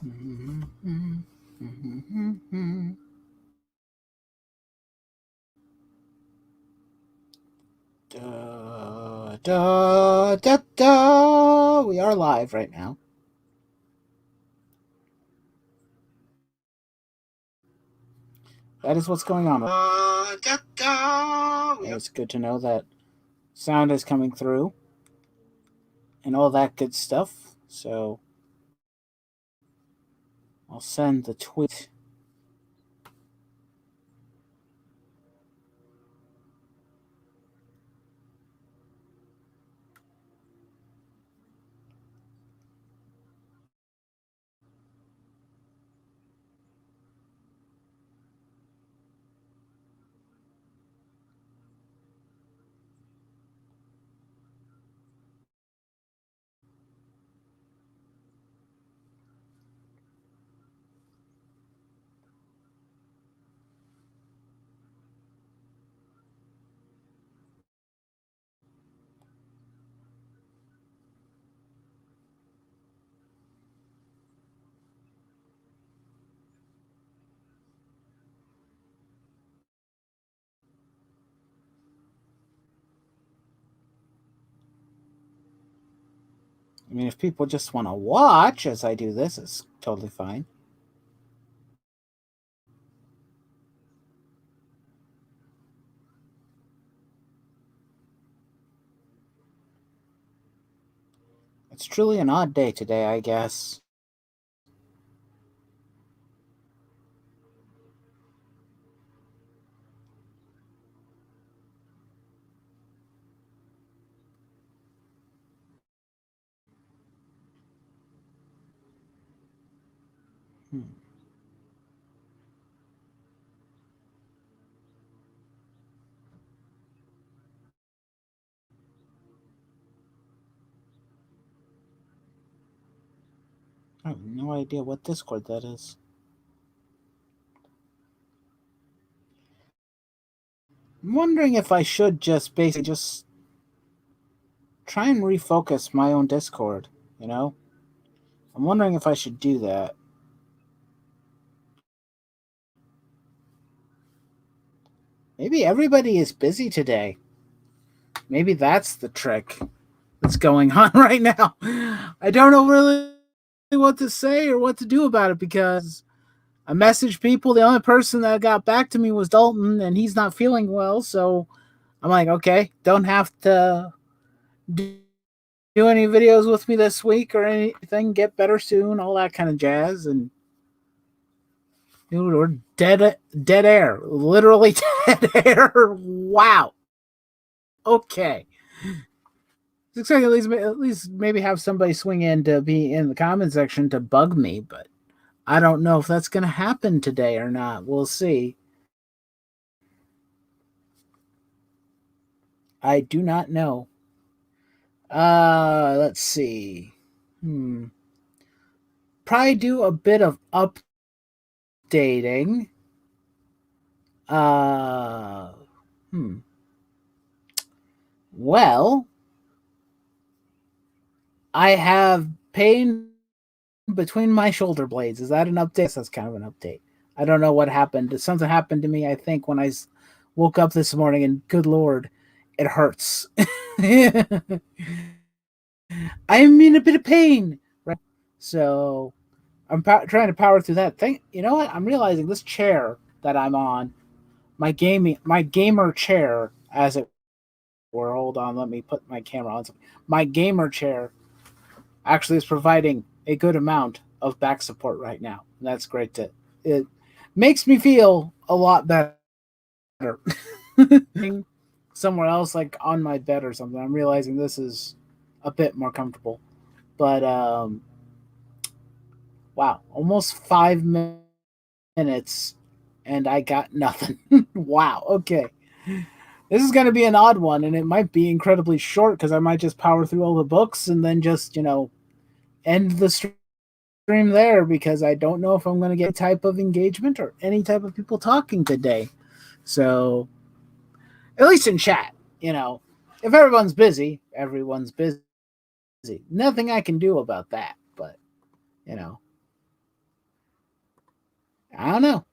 Da, da, da, da. We are live right now. That is what's going on. It's good to know that sound is coming through and all that good stuff. So I'll send the tweet. I mean, if people just want to watch as I do this, it's totally fine. It's truly an odd day today, I guess. Hmm. I have no idea what Discord that is. I'm wondering if I should just basically just try and refocus my own Discord, you know? I'm wondering if I should do that. Maybe everybody is busy today. Maybe that's the trick that's going on right now. I don't know really what to say or what to do about it because I messaged people. The only person that got back to me was Dalton, and he's not feeling well. So I'm like, okay, don't have to do any videos with me this week or anything. Get better soon, all that kind of jazz. And dude, we're dead air, literally dead air. Wow. Okay. Looks like at least maybe have somebody swing in to be in the comment section to bug me, but I don't know if that's going to happen today or not. We'll see. I do not know. Let's see. Probably do a bit of updating. Uh, hmm. Well, I have pain between my shoulder blades. Is that an update? That's kind of an update. I don't know what happened. Something happened to me, I think, when I woke up this morning, and good lord, it hurts. I'm in a bit of pain, right? So I'm trying to power through that thing. You know what? I'm realizing this chair that I'm on, my gamer chair, as it were. Hold on, let me put my camera on. My gamer chair actually is providing a good amount of back support right now. And that's great. It makes me feel a lot better. Somewhere else, like on my bed or something, I'm realizing this is a bit more comfortable. But wow, almost 5 minutes, and I got nothing. Wow. Okay. This is going to be an odd one, and it might be incredibly short because I might just power through all the books and then just, end the stream there because I don't know if I'm going to get any type of engagement or any type of people talking today. So, at least in chat, if everyone's busy, everyone's busy. Nothing I can do about that, but, you know. I don't know.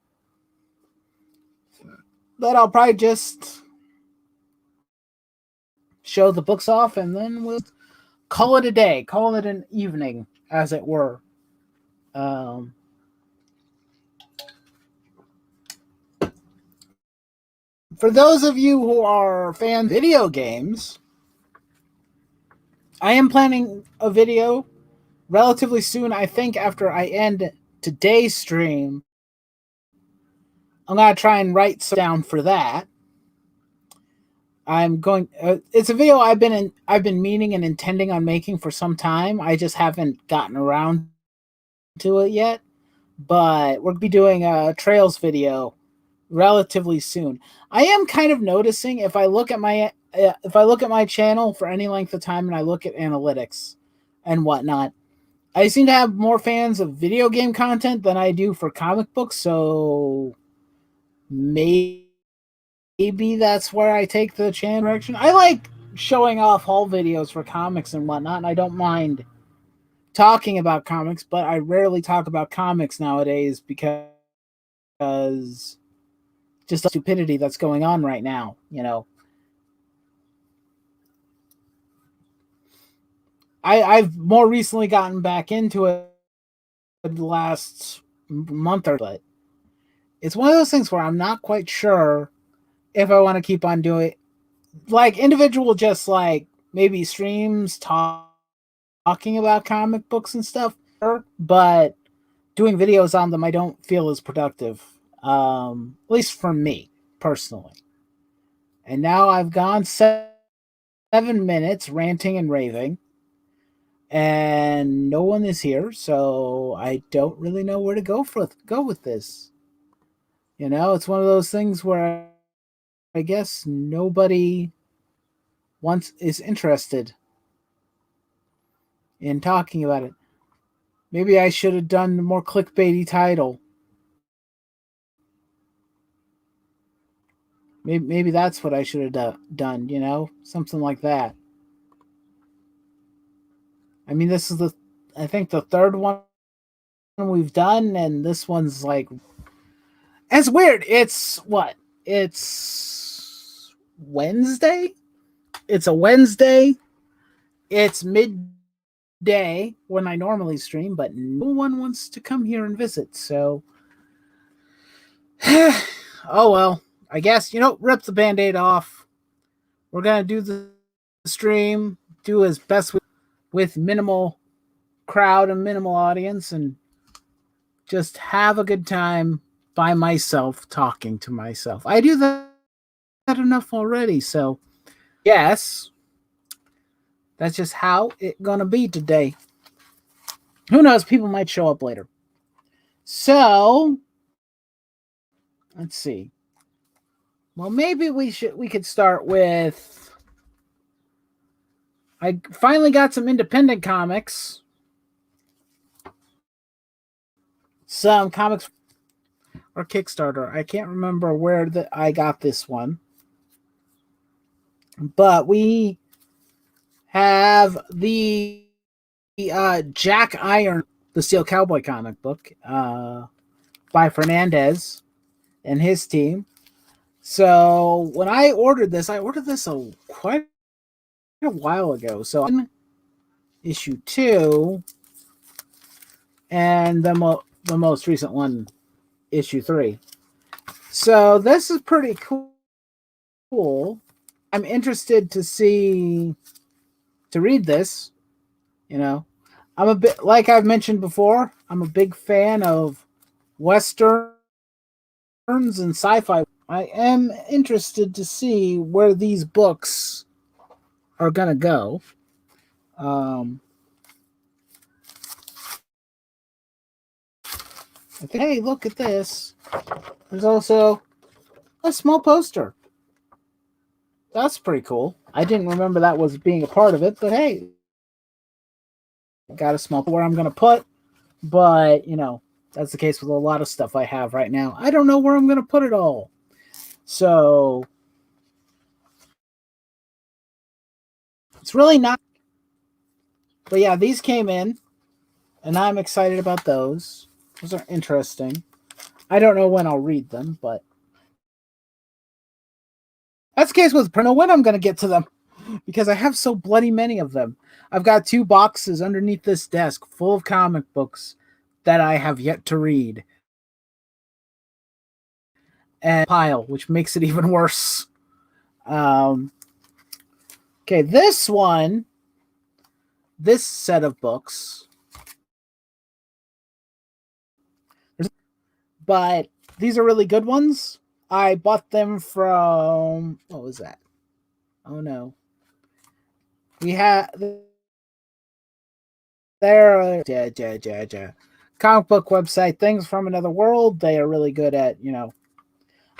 But I'll probably just show the books off and then we'll call it a day, call it an evening, as it were. Um, for those of you who are fans of video games, I am planning a video relatively soon. I think after I end today's stream, I'm gonna try and write some down for that. I'm going. It's a video I've been meaning and intending on making for some time. I just haven't gotten around to it yet. But we'll be doing a Trails video relatively soon. I am kind of noticing if I look at my channel for any length of time and I look at analytics and whatnot, I seem to have more fans of video game content than I do for comic books. So maybe that's where I take the channel direction. I like showing off haul videos for comics and whatnot, and I don't mind talking about comics, but I rarely talk about comics nowadays because just the stupidity that's going on right now, you know. I've more recently gotten back into it the last month or so, but it's one of those things where I'm not quite sure if I want to keep on doing like individual just like maybe streams talking about comic books and stuff, but doing videos on them I don't feel is productive. At least for me personally. And now I've gone 7 minutes ranting and raving, and no one is here, so I don't really know where to go with this. You know, it's one of those things where I guess nobody is interested in talking about it. Maybe I should have done a more clickbaity title. Maybe that's what I should have done. You know, something like that. I mean, this is I think the third one we've done, and this one's like, it's weird. It's what? It's Wednesday. It's a Wednesday. It's midday when I normally stream, but no one wants to come here and visit. So, oh well. I guess, rip the band-aid off. We're gonna do the stream, do as best with minimal crowd and minimal audience, and just have a good time by myself talking to myself. I do that enough already, so yes, that's just how it's gonna be today. Who knows? People might show up later. So let's see. Well, maybe we could start with. I finally got some independent comics. Some comics or Kickstarter. I can't remember where I got this one. But we have the Jack Iron, the Steel Cowboy comic book by Fernandez and his team. So when I ordered this quite a while ago. So issue 2 and the most recent one, issue 3. So this is pretty cool. I'm interested to read this. I'm a bit, like I've mentioned before, I'm a big fan of westerns and sci-fi. I am interested to see where these books are gonna go. Hey, look at this. There's also a small poster. That's pretty cool. I didn't remember that was being a part of it, but hey, got a small where I'm gonna put. But that's the case with a lot of stuff I have right now. I don't know where I'm gonna put it all. So it's really not. But yeah, these came in, and I'm excited about those. Those are interesting. I don't know when I'll read them, but that's the case with Prino when I'm going to get to them because I have so bloody many of them. I've got 2 boxes underneath this desk full of comic books that I have yet to read. And pile, which makes it even worse. Okay, this set of books, but these are really good ones. I bought them from, what was that? Oh no. We had, they're comic book website, Things from Another World. They are really good at,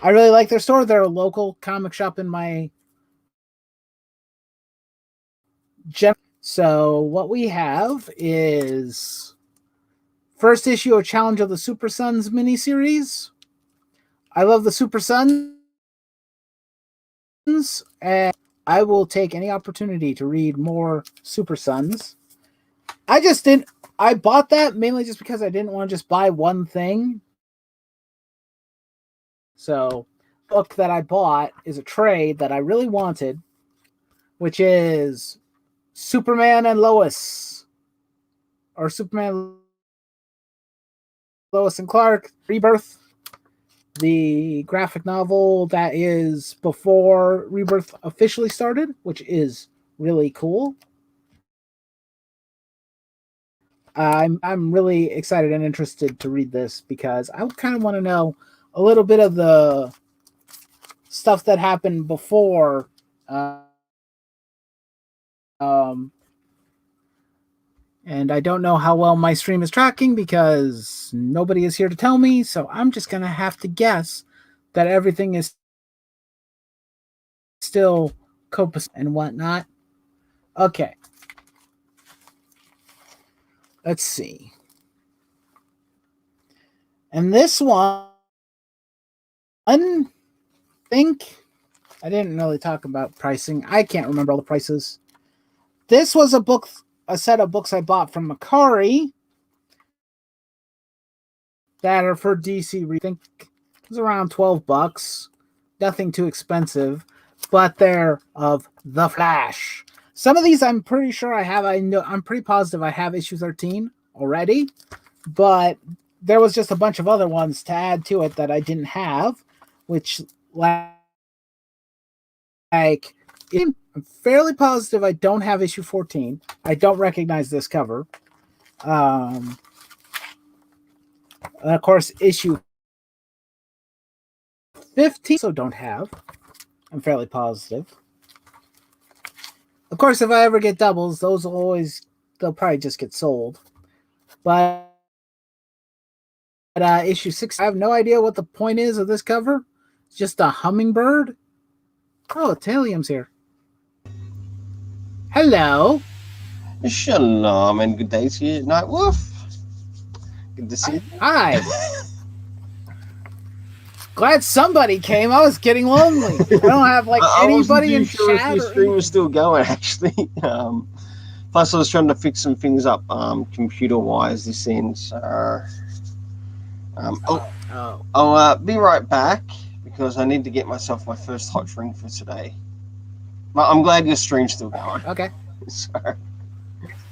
I really like their store. They're a local comic shop in my gem. So what we have is first issue of Challenge of the Super Sons miniseries. I love the Super Sons, and I will take any opportunity to read more Super Sons. I bought that mainly just because I didn't want to just buy one thing. So, the book that I bought is a trade that I really wanted, which is Superman and Lois, or Superman, Lois and Clark, Rebirth, the graphic novel that is before Rebirth officially started, which is really cool. I'm really excited and interested to read this because I kind of want to know a little bit of the stuff that happened before. Um, and I don't know how well my stream is tracking because nobody is here to tell me. So I'm just gonna have to guess that everything is still copacetic and whatnot. Okay, let's see. And this one, I think I didn't really talk about pricing. I can't remember all the prices. This was a set of books I bought from Macari that are for DC. I think it was around $12. Nothing too expensive, but they're of The Flash. Some of these I'm pretty sure I have. I'm pretty positive I have issue 13 already, but there was just a bunch of other ones to add to it that I didn't have, which I'm fairly positive I don't have issue 14. I don't recognize this cover. Of course, issue 15 also don't have. I'm fairly positive. Of course, if I ever get doubles, they'll probably just get sold. But issue 6, I have no idea what the point is of this cover. It's just a hummingbird. Oh, Talium's here. Hello. Shalom and good day to you, Night Wolf. Good to see you. Hi. Glad somebody came. I was getting lonely. I don't have anybody in sure chat. If your stream was still going, actually. Plus, I was trying to fix some things up computer-wise this end. So, I'll be right back because I need to get myself my first hot drink for today. But I'm glad your stream's still going. Okay. So,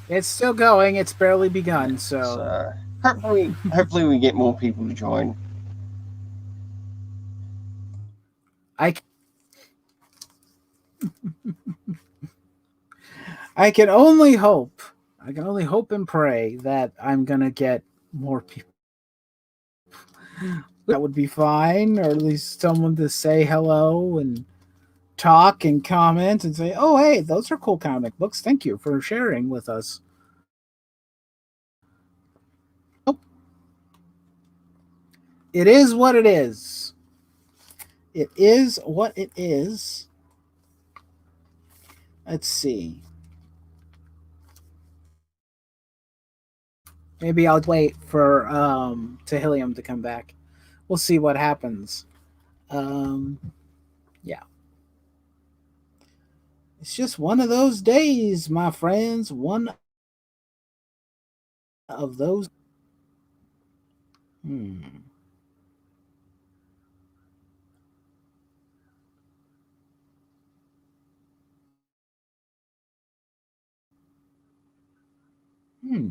it's still going. It's barely begun. So hopefully we get more people to join. I can only hope. I can only hope and pray that I'm gonna get more people. That would be fine, or at least someone to say hello and talk and comment and say, "Oh, hey, those are cool comic books. Thank you for sharing with us." It is what it is. It is what it is. Let's see. Maybe I'll wait for Tehillium to come back. We'll see what happens. Yeah. It's just one of those days, my friends. One of those. Hmm.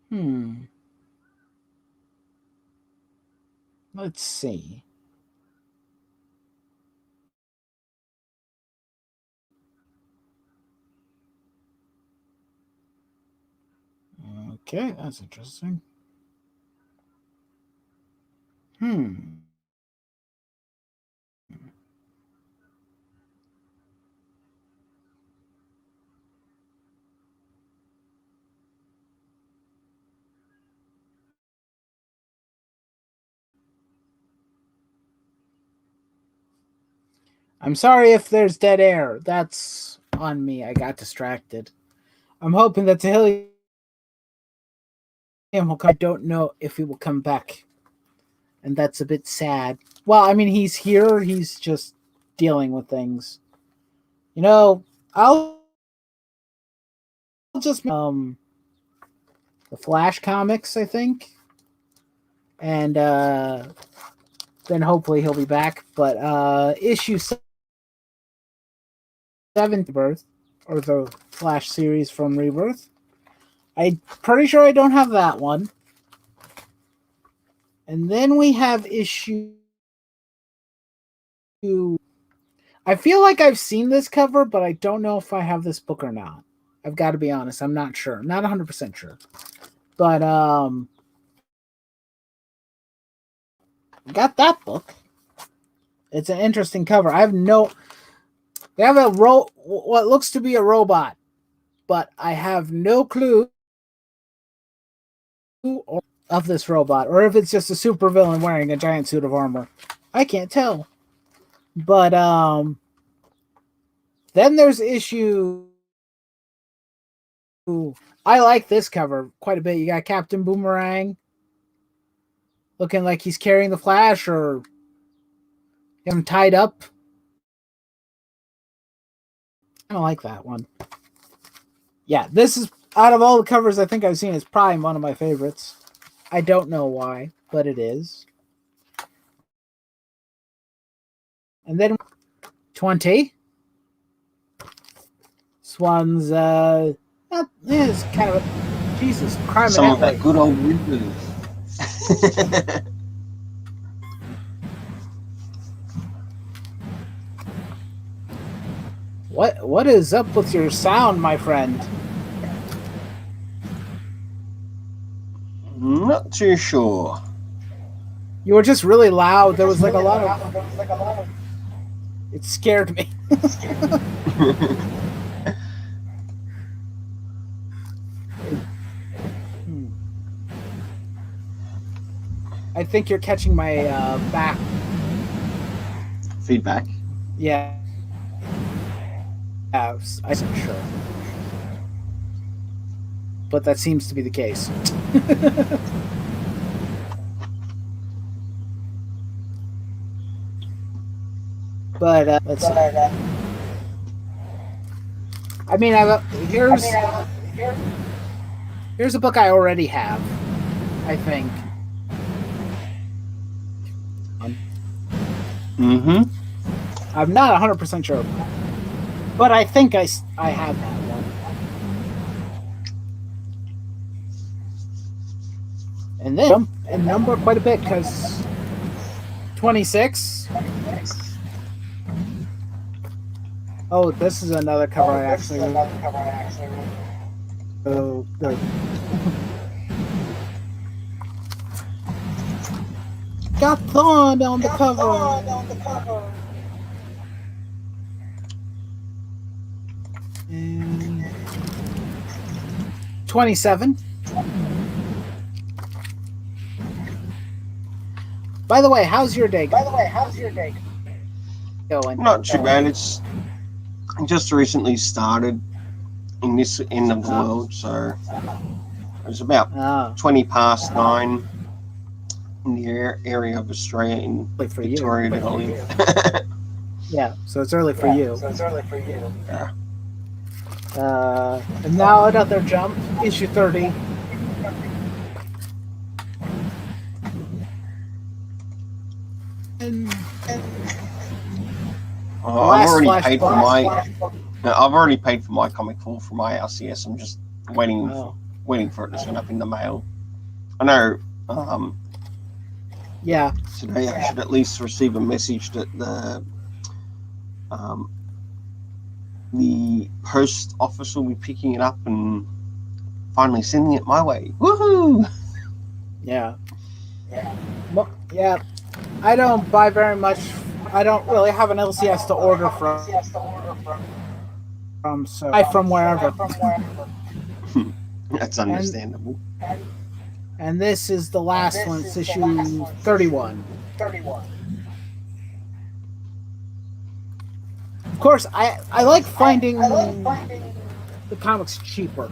Hmm. Let's see. Okay, that's interesting. Hmm. I'm sorry if there's dead air. That's on me. I got distracted. I'm hoping that Tahilium will come. I don't know if he will come back. And that's a bit sad. Well, I mean, he's here. He's just dealing with things. You know, I'll just the Flash comics, I think, and then hopefully he'll be back. But issue 7, Rebirth, or the Flash series from Rebirth. I'm pretty sure I don't have that one. And then we have issue. I feel like I've seen this cover, but I don't know if I have this book or not. I've got to be honest. I'm not sure. Not 100% sure. But got that book. It's an interesting cover. They have what looks to be a robot, but I have no clue of this robot, or if it's just a supervillain wearing a giant suit of armor. I can't tell. But then there's issue. I like this cover quite a bit. You got Captain Boomerang looking like he's carrying the Flash, or him tied up. I don't like that one. Yeah, this is out of all the covers I think I've seen, it's probably one of my favorites. I don't know why, but it is. And then 20. This one's it's kind of Jesus Christ. Some of that good old Rebirth. What is up with your sound, my friend? Not too sure. You were just really loud. There was like a lot of. It scared me. I think you're catching my back feedback. Yeah. I'm sure. But that seems to be the case. But let's see. I mean, here's a book I already have, I think. Mm-hmm. I'm not 100% sure, but I think I have that one. And then jump and number quite a bit because 26. Oh, this is another cover I actually. Oh, good. Got Thorn on the cover. And 27. By the way, how's your day going? Not too bad. It's just recently started in this end of the world, so it was about 20 past 9 in the area of Australia in Victoria that I live. Yeah, so it's early for you. Yeah. And now another jump, issue 30. I've already paid for my. No, I've already paid for my comic pool for my RCS. I'm just waiting for it to turn up in the mail. I know. Yeah. Today I should at least receive a message that the post office will be picking it up and finally sending it my way. Woohoo! Yeah. Well, yeah. I don't buy very much. I don't really have an LCS to order from, so I buy from wherever. That's understandable. And this is the last one. It's issue 31. Of course, I like finding the comics cheaper.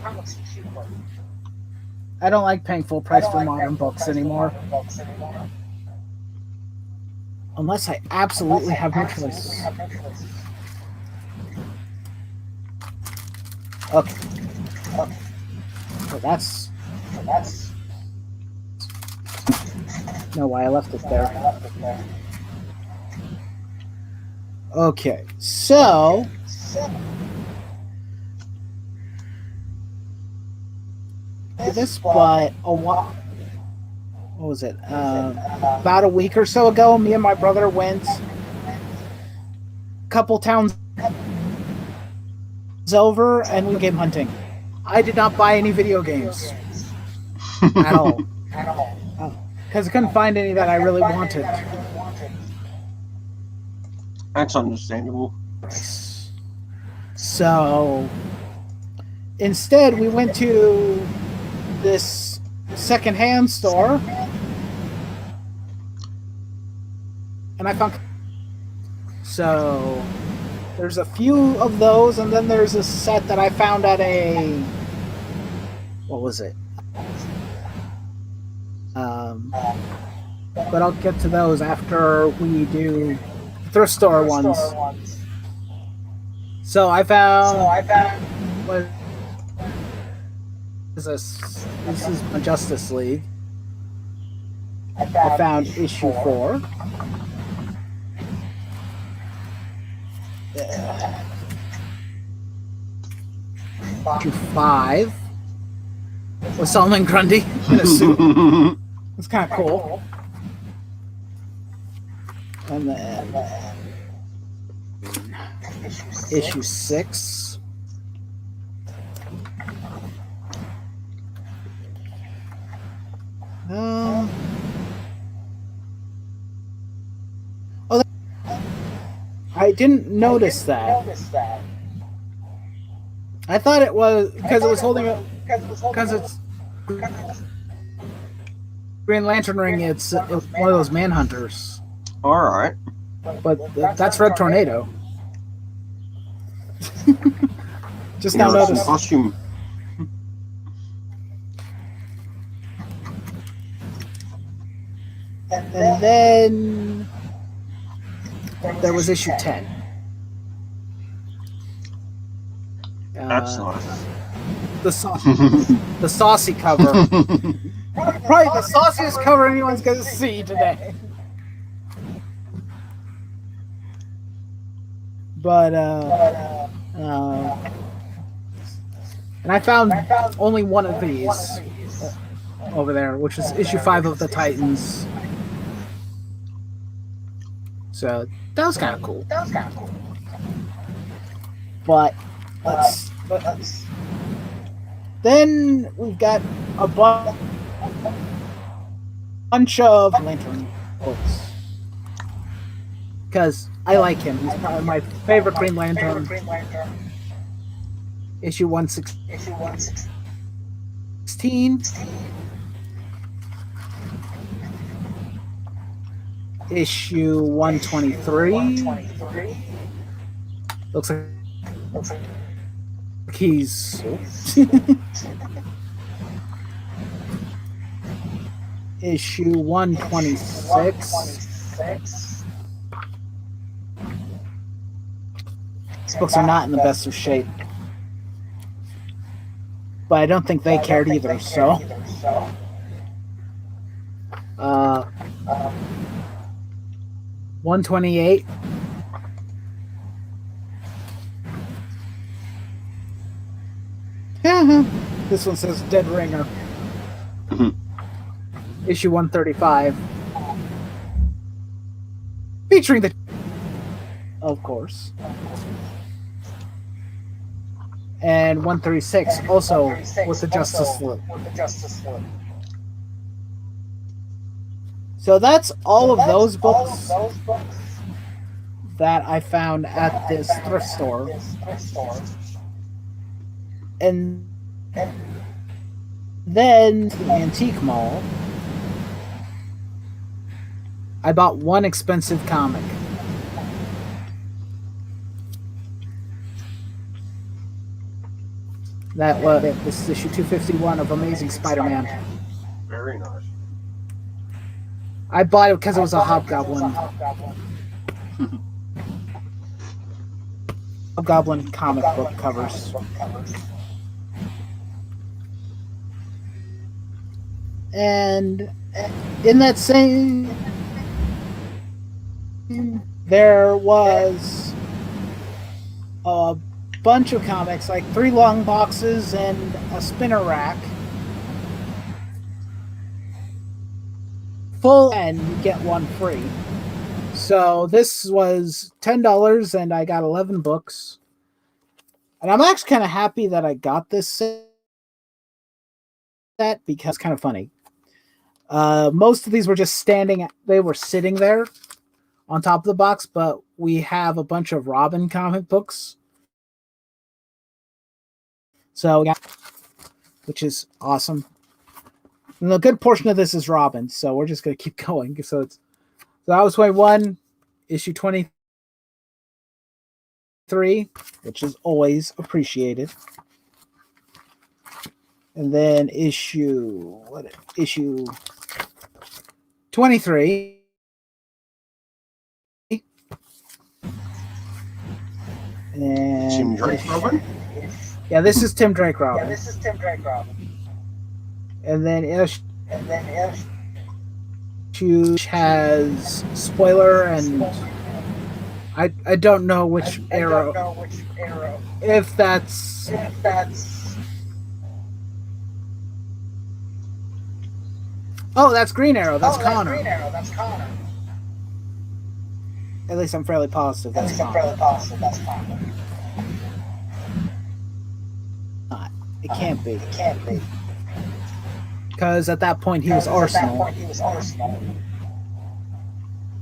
I don't like paying full price for modern books anymore. Unless I absolutely have no choice. Okay. So that's... No, why I left it there. Okay, so... This, but a while... What was it? About a week or so ago, me and my brother went a couple towns over and we went game hunting. I did not buy any video games at all. Because I couldn't find any that I really wanted. That's understandable. So instead, we went to this secondhand store, and I found. So there's a few of those, and then there's a set that I found at a. What was it? But I'll get to those after we do thrift store ones. So I found. What is this? This is my Justice League. I found issue 4. Issue 5 with Solomon Grundy in a suit. It's kind of cool. And then issue 6. I didn't notice that. I thought it was because it was holding it because it's Green Lantern ring. It's one of those Manhunters. All right, but that's Red Tornado. Just now noticed. Costume. And then there was issue 10. That's nice. The saucy cover. Right, the sauciest cover anyone's going to see today. But, and I found only one of these over there, which is issue 5 of the Titans. So that was kind of cool. But then we've got a bunch of Lantern books because I like him. He's probably my favorite Green Lantern. Issue 116. Issue 123. Looks like he's issue 126. These books are not in the best of shape, but I don't think they cared either. So, 128. This one says Dead Ringer. Mhm. Issue 135. Featuring the... Of course. And 136, also with the Justice League. So that's all of those books that I found at this thrift store. And then the antique mall, I bought one expensive comic. That was this is issue 251 of Amazing Spider-Man. Very nice. I bought it because it was a Hobgoblin. Hobgoblin comic book covers. And in that same, there was a bunch of comics, like 3 long boxes and a spinner rack. Full, and you get one free. So this was $10 and I got 11 books. And I'm actually kind of happy that I got this set because it's kind of funny. Most of these were just they were sitting there on top of the box, but we have a bunch of Robin comic books. So, which is awesome. And a good portion of this is Robin, so we're just going to keep going. So that was 21, issue 23, which is always appreciated. And then issue 23. And Tim Drake Robin? Yeah, this is Tim Drake Robin. And then issue has spoiler, and I don't know which arrow. If that's oh, that's Green Arrow. That's Connor. At least I'm fairly positive that's Connor. Not. It can't be. Because at that point he was Arsenal.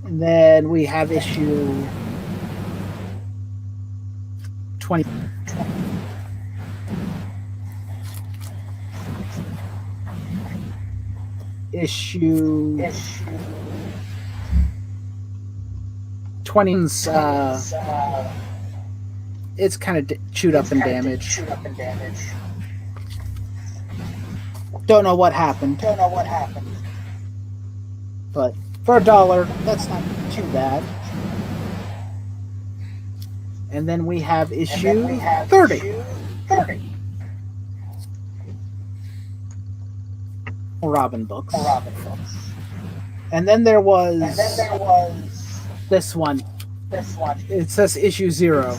And then we have issue 20. Issue 20's it's kind of chewed up and damaged. Don't know what happened. But for $1, that's not too bad. And then we have issue 30. Robin books. And then there was this one. It says issue 0.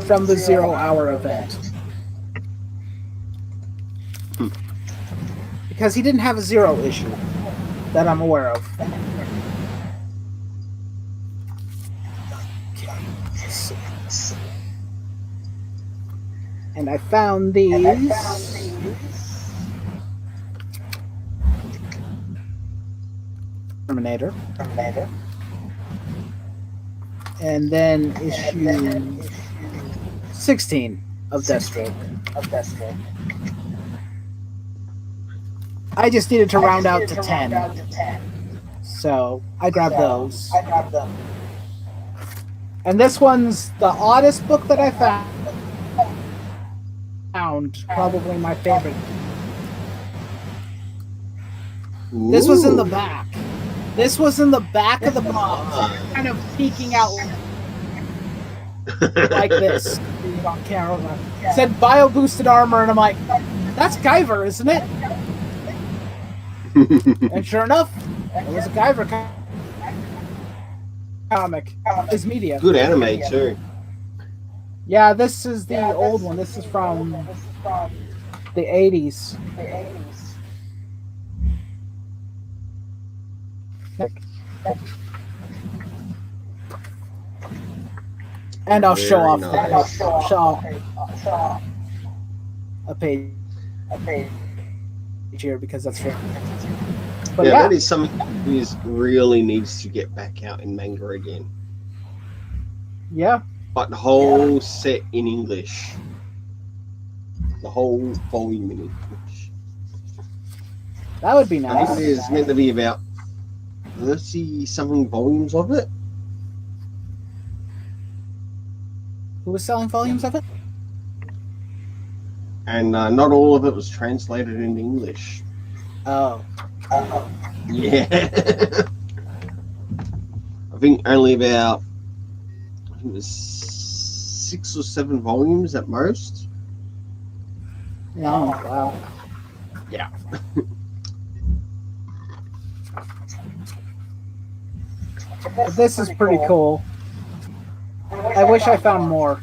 From the 0 Hour event. Because he didn't have a 0 issue that I'm aware of. And I found these. Terminator. And then issue 16 of Deathstroke. I just needed to round out to 10. So I grabbed those. And this one's the oddest book that I found. Probably my favorite. Ooh. This was in the back. This was in the back of the box, kind of peeking out like this on camera. It said bio boosted armor, and I'm like, that's Guyver, isn't it? And sure enough, it was a Guyver comic. His media. Good anime too. Yeah, this is the old one. This is from the 80s. And I'll show Very off nice. a page here because that's fair. But Yeah, yeah, that is something that really needs to get back out in manga again. yeah, But the whole set in English. The whole volume in English. that would be I nice. think there's meant to be about 30-something volumes of it. Who was selling volumes of it? And not all of it was translated into English. Oh, Yeah. I think only about, I think it was 6 or 7 volumes at most. no, wow. Yeah. But this is pretty cool. I wish I found more,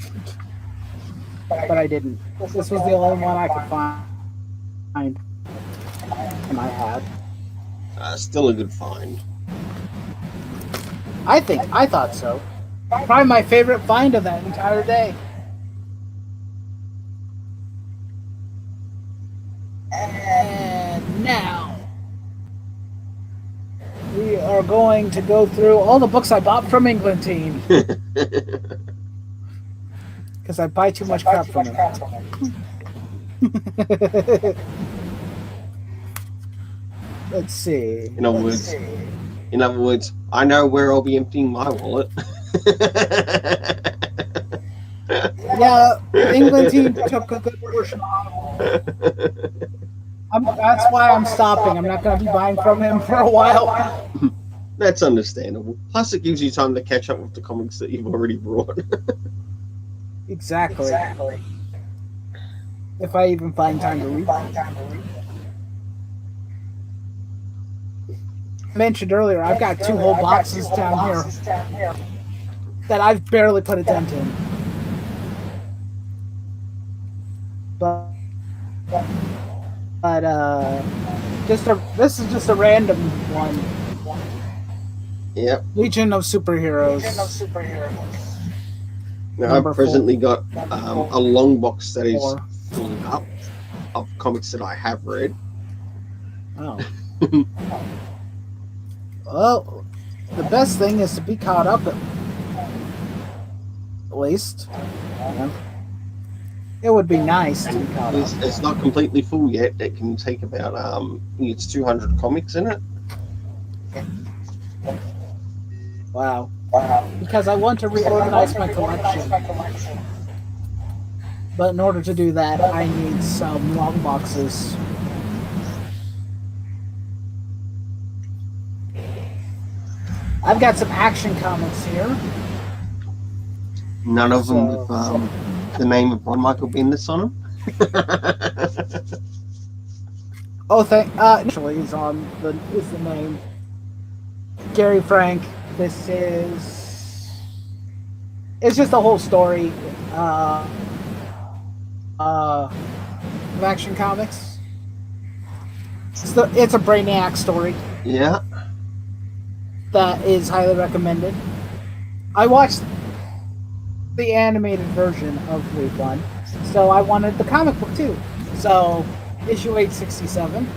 but I didn't. This was the only one I could find, and I had. Still a good find. I thought so. Probably my favorite find of that entire day. And now we are going to go through all the books I bought from England Team because I buy too much crap from him. Let's see. In other words, I know where I'll be emptying my wallet. Yeah, England Team took a good portion off. That's why I'm stopping. I'm not going to be buying from him for a while. That's understandable. Plus, it gives you time to catch up with the comics that you've already brought. Exactly. If I even find time to read. I mentioned earlier, I've got 2 whole boxes down here that I've barely put a dent in. But this is just a random one. Yep. Legion of Superheroes. Now, I've presently got a long box that is filling up of comics that I have read. Oh. Well, the best thing is to be caught up at least. Yeah. It would be nice to be caught up. It's not completely full yet. It can take about, I think it's 200 comics in it. Wow. Because I want to reorganize my collection. But in order to do that, I need some long boxes. I've got some Action Comics here. None of them with the name of Ron Michael Bendis on them. Oh, initially is the name. Gary Frank. It's just a whole story of Action Comics. It's a Brainiac story. Yeah. That is highly recommended. I watched the animated version of Week 1, so I wanted the comic book too. So, issue 867.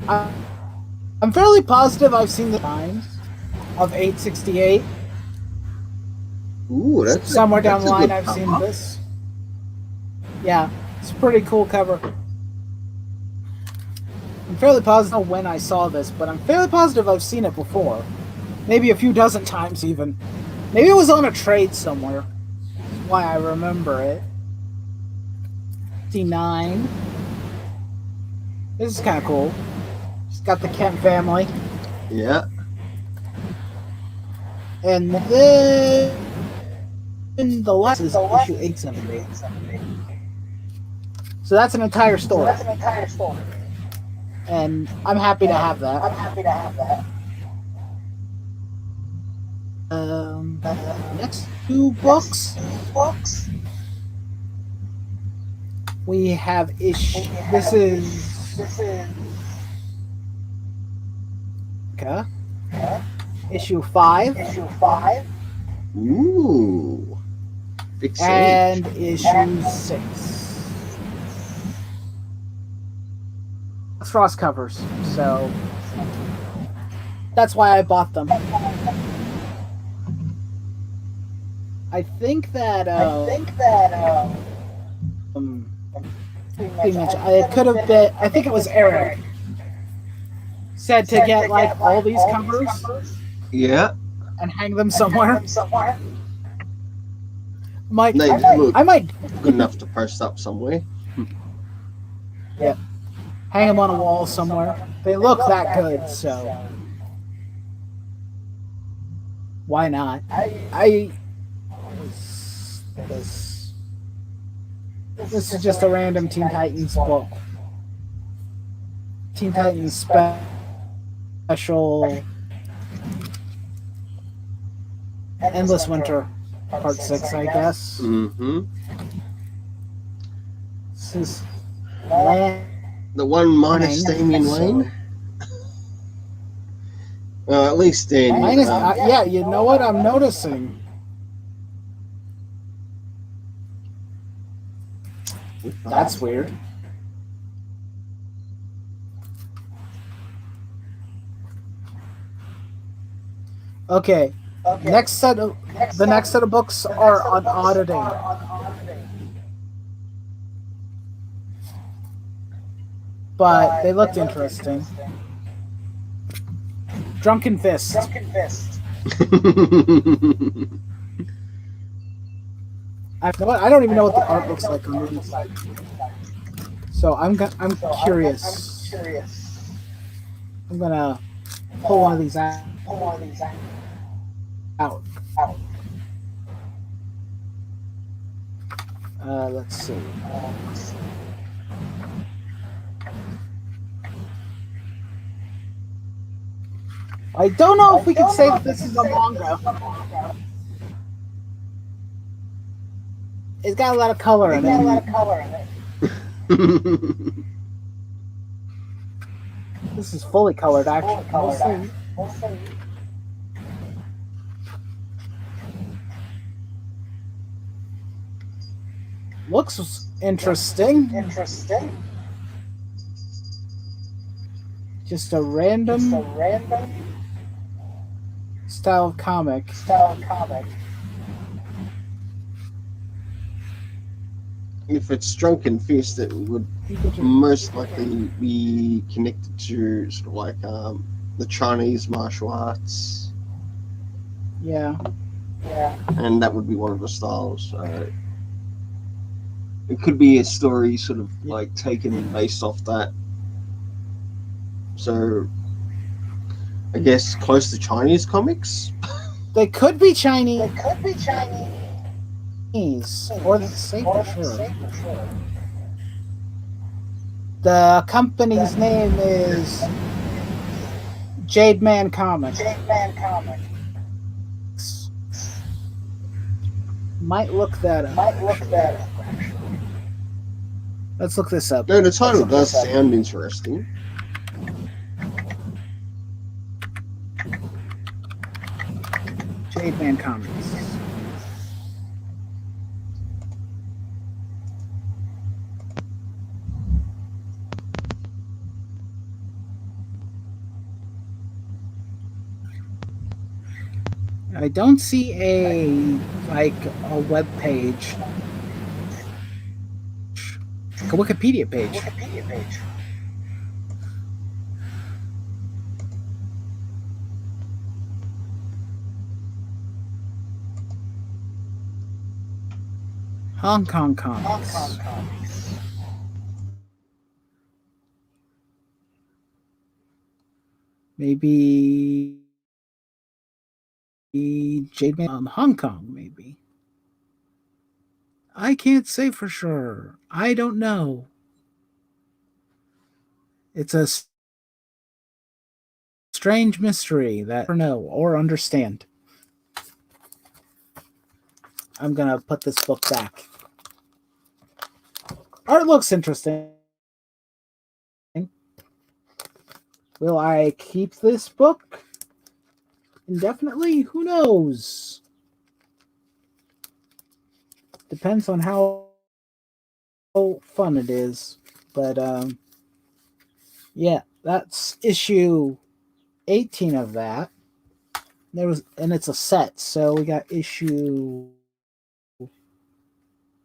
I'm fairly positive I've seen the times of 868. Ooh, that's somewhere down the line. I've seen this. Yeah, it's a pretty cool cover. I'm fairly positive when I saw this, but I'm fairly positive I've seen it before. Maybe a few dozen times even. Maybe it was on a trade somewhere. That's why I remember it. 59. This is kind of cool. It's got the Kent family. Yeah. And then the last is issue 878. So that's an entire story. And I'm happy to have that. Next two books, we have issue. This is okay. Issue 5. Ooh. And issue 6. It's Frost covers, so that's why I bought them. I think that it could have been. I think it was Eric said to get like all these covers. Yeah. And hang them somewhere. I might good enough to post up somewhere. Yeah. Hang them on a wall somewhere. They look that good, so why not? This is just a random Teen Titans book. Teen Titans special Endless Winter, Part 6, I guess. Mm-hmm. This is the one minus Damian Wayne. At least then. Yeah, you know what I'm noticing? That's weird. Okay. The next set of books are on auditing. But they looked interesting. Drunken Fists. I don't even know what the art looks like on these. So I'm curious. I'm gonna pull one of these out. Let's see. I don't know if we can say that this is a manga. It's got a lot of color in it. This is fully colored, actually. We'll see. Looks interesting. Just a random style of comic. If it's Drunken Fist, it would most likely be connected to sort of like the Chinese martial arts. Yeah. And that would be one of the styles. It could be a story sort of like taken based off that. So I guess close to Chinese comics. They could be Chinese. Or the same for sure. The company's name is Jade Man Comics. Might look that up. Let's look this up. No, the title does sound interesting. Jade Man Comics. I don't see a web page. A Wikipedia page. Hong Kong comics. Maybe Jade Man Hong Kong, maybe. I can't say for sure. I don't know. It's a strange mystery that I don't know or understand. I'm going to put this book back. Art looks interesting. Will I keep this book indefinitely? Who knows? Depends on how fun it is. But, yeah, that's issue 18 of that. And it's a set, so we got issue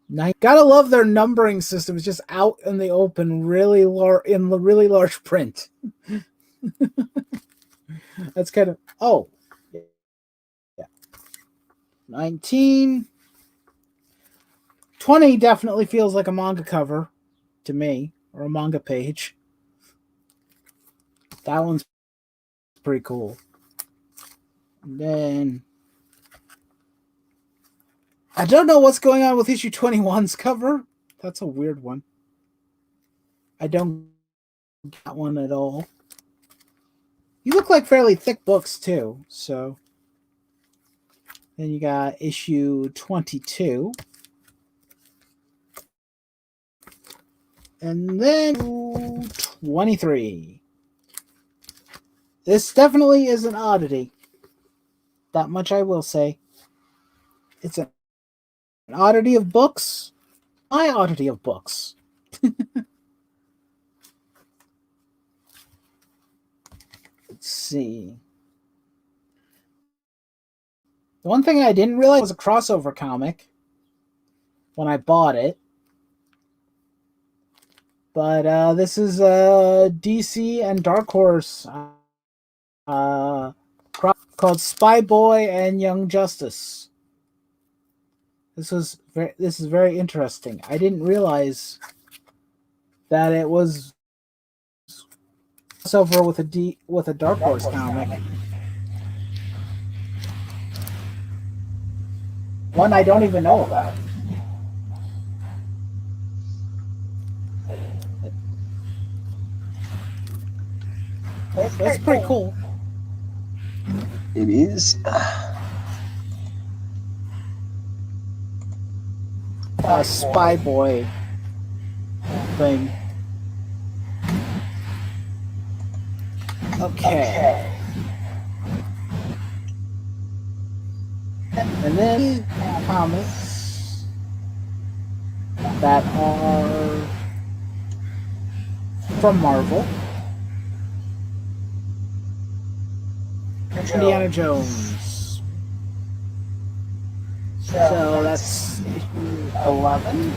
9. Gotta love their numbering system. It's just out in the open, in really large print. That's kind of... Oh. Yeah. 19. 20 definitely feels like a manga cover to me, or a manga page. That one's pretty cool. And then... I don't know what's going on with issue 21's cover. That's a weird one. I don't get one at all. You look like fairly thick books, too. So, then you got issue 22. And then 23. This definitely is an oddity. That much I will say. It's an oddity of books. My oddity of books. Let's see. The one thing I didn't realize was a crossover comic when I bought it. But this is DC and Dark Horse called Spy Boy and Young Justice. This is very interesting. I didn't realize that it was crossover with a Dark Horse comic. One I don't even know about. That's pretty cool. It is. A Spy Boy thing. Okay. And then comics that are from Marvel. Indiana Jones. So that's issue 11.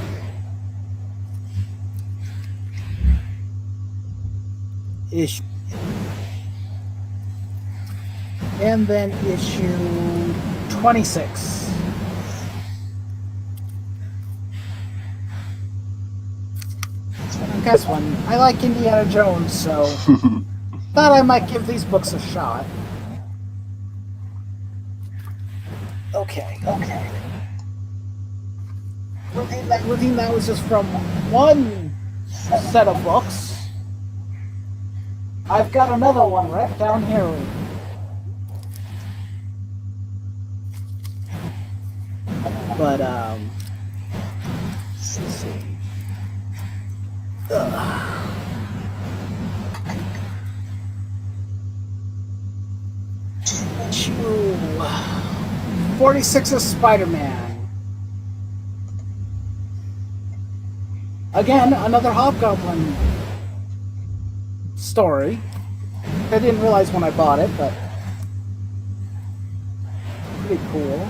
And then issue 26. Guess one. I like Indiana Jones, so thought I might give these books a shot. Okay. Routine that was just from one set of books. I've got another one right down here. But, let's see. Issue 46 of Spiderman. Again, another Hobgoblin story. I didn't realize when I bought it, but pretty cool.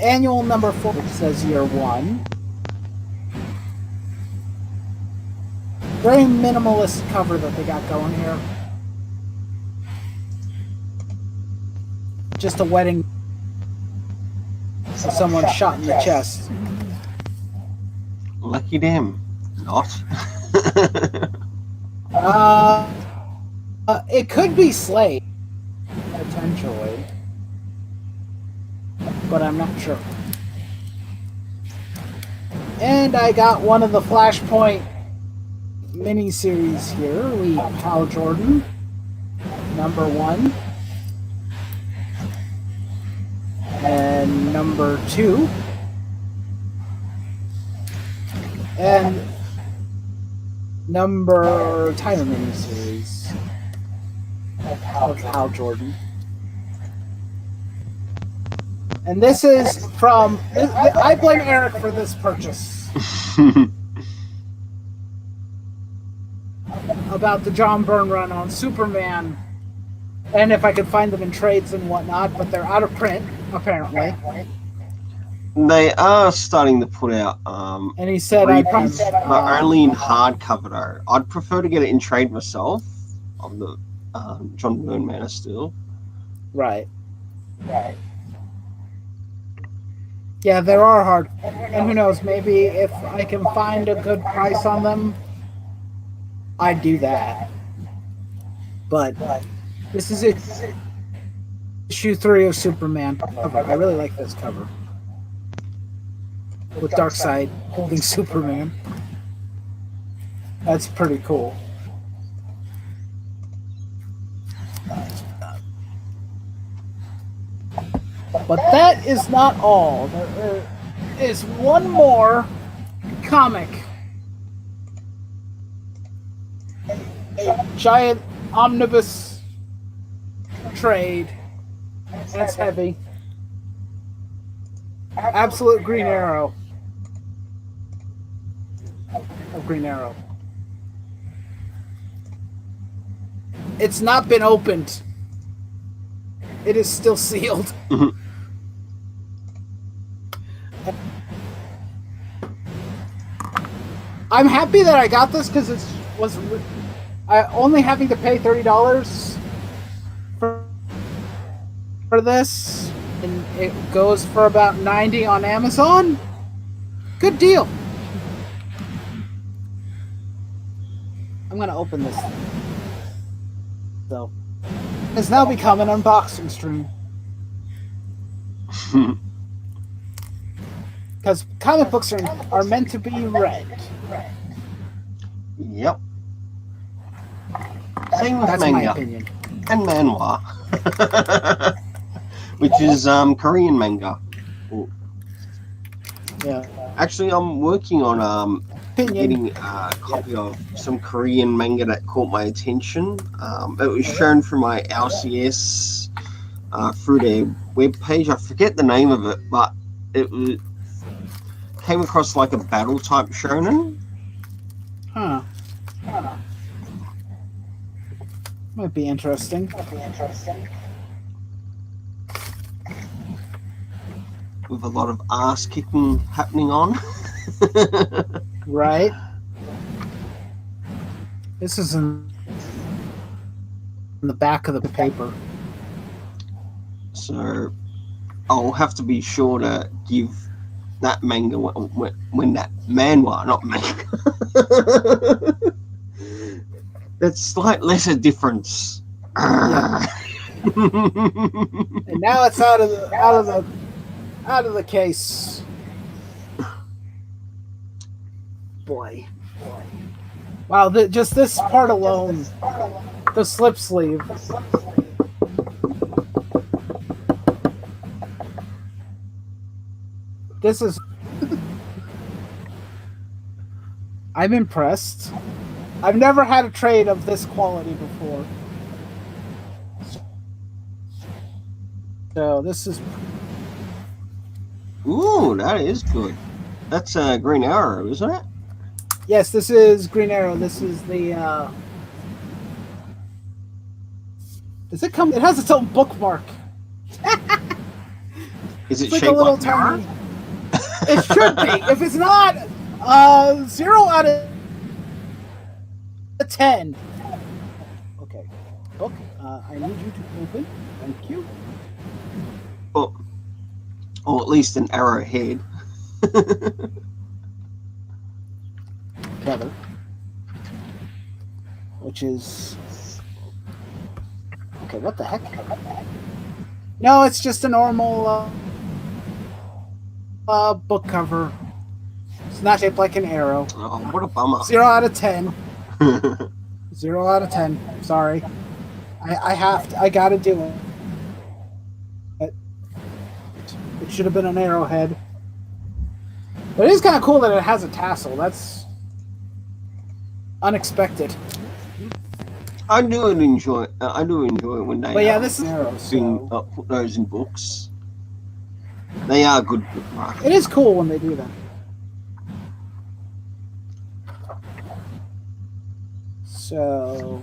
Annual number 4, which says year 1. Very minimalist cover that they got going here. Just a wedding. So someone shot in the chest. Lucky them. Not. It could be Slade. Potentially. But I'm not sure. And I got one of the Flashpoint miniseries here. We have Hal Jordan, number 1. and number 2. And number Tyler miniseries of Hal Jordan. And this is from... I blame Eric for this purchase. About the John Byrne run on Superman. And if I could find them in trades and whatnot, but they're out of print, apparently. They are starting to put out and he said reprints, but only in hardcover though. I'd prefer to get it in trade myself of the John Byrne Man of Steel. Right. Yeah, there are hard, and who knows, maybe if I can find a good price on them, I'd do that. But this is issue 3 of Superman cover. I really like this cover. With Darkseid holding Superman. That's pretty cool. But that is not all. There is one more comic. A giant omnibus trade. That's heavy. Absolute Green Arrow. Of Green Arrow. It's not been opened. It is still sealed. I'm happy that I got this because I only having to pay $30 for this, and it goes for about $90 on Amazon. Good deal. I'm gonna open this. So it's now become an unboxing stream. Because comic books are meant to be read. Yep. Same with That's manga. my opinion. And manhwa. Which is Korean manga. Ooh. Yeah. Actually, I'm working on getting a copy of some Korean manga that caught my attention. It was shown through my LCS through their webpage. I forget the name of it, but it came across like a battle type shonen. Huh. Might be interesting. With a lot of ass kicking happening on. Right. This is in the back of the paper. So I'll have to be sure to give that manga when that manhwa, not manga. That slight lesser difference. Yeah. And now it's out of the case. Boy. Wow, just this part alone, the slip sleeve. This is... I'm impressed. I've never had a trade of this quality before. So this is... Ooh, that is good. That's Green Arrow, isn't it? Yes, this is Green Arrow. This is the... Does it come... It has its own bookmark. Is it like shaped a little like tiny... It should be. If it's not, 0 out of 10. Okay. Book. I need you to open. Thank you. Oh, or at least an arrowhead. Together. Which is... Okay, what the heck? No, it's just a normal book cover. It's not shaped like an arrow. Oh, what a bummer. 0 out of 10. 0 out of 10. Sorry. I have to. I gotta do it. It should have been an arrowhead. But it is kind of cool that it has a tassel. That's unexpected. I do enjoy it when they. But yeah, this is arrow. So. Put those in books. They are good bookmarks. It is cool when they do that. So.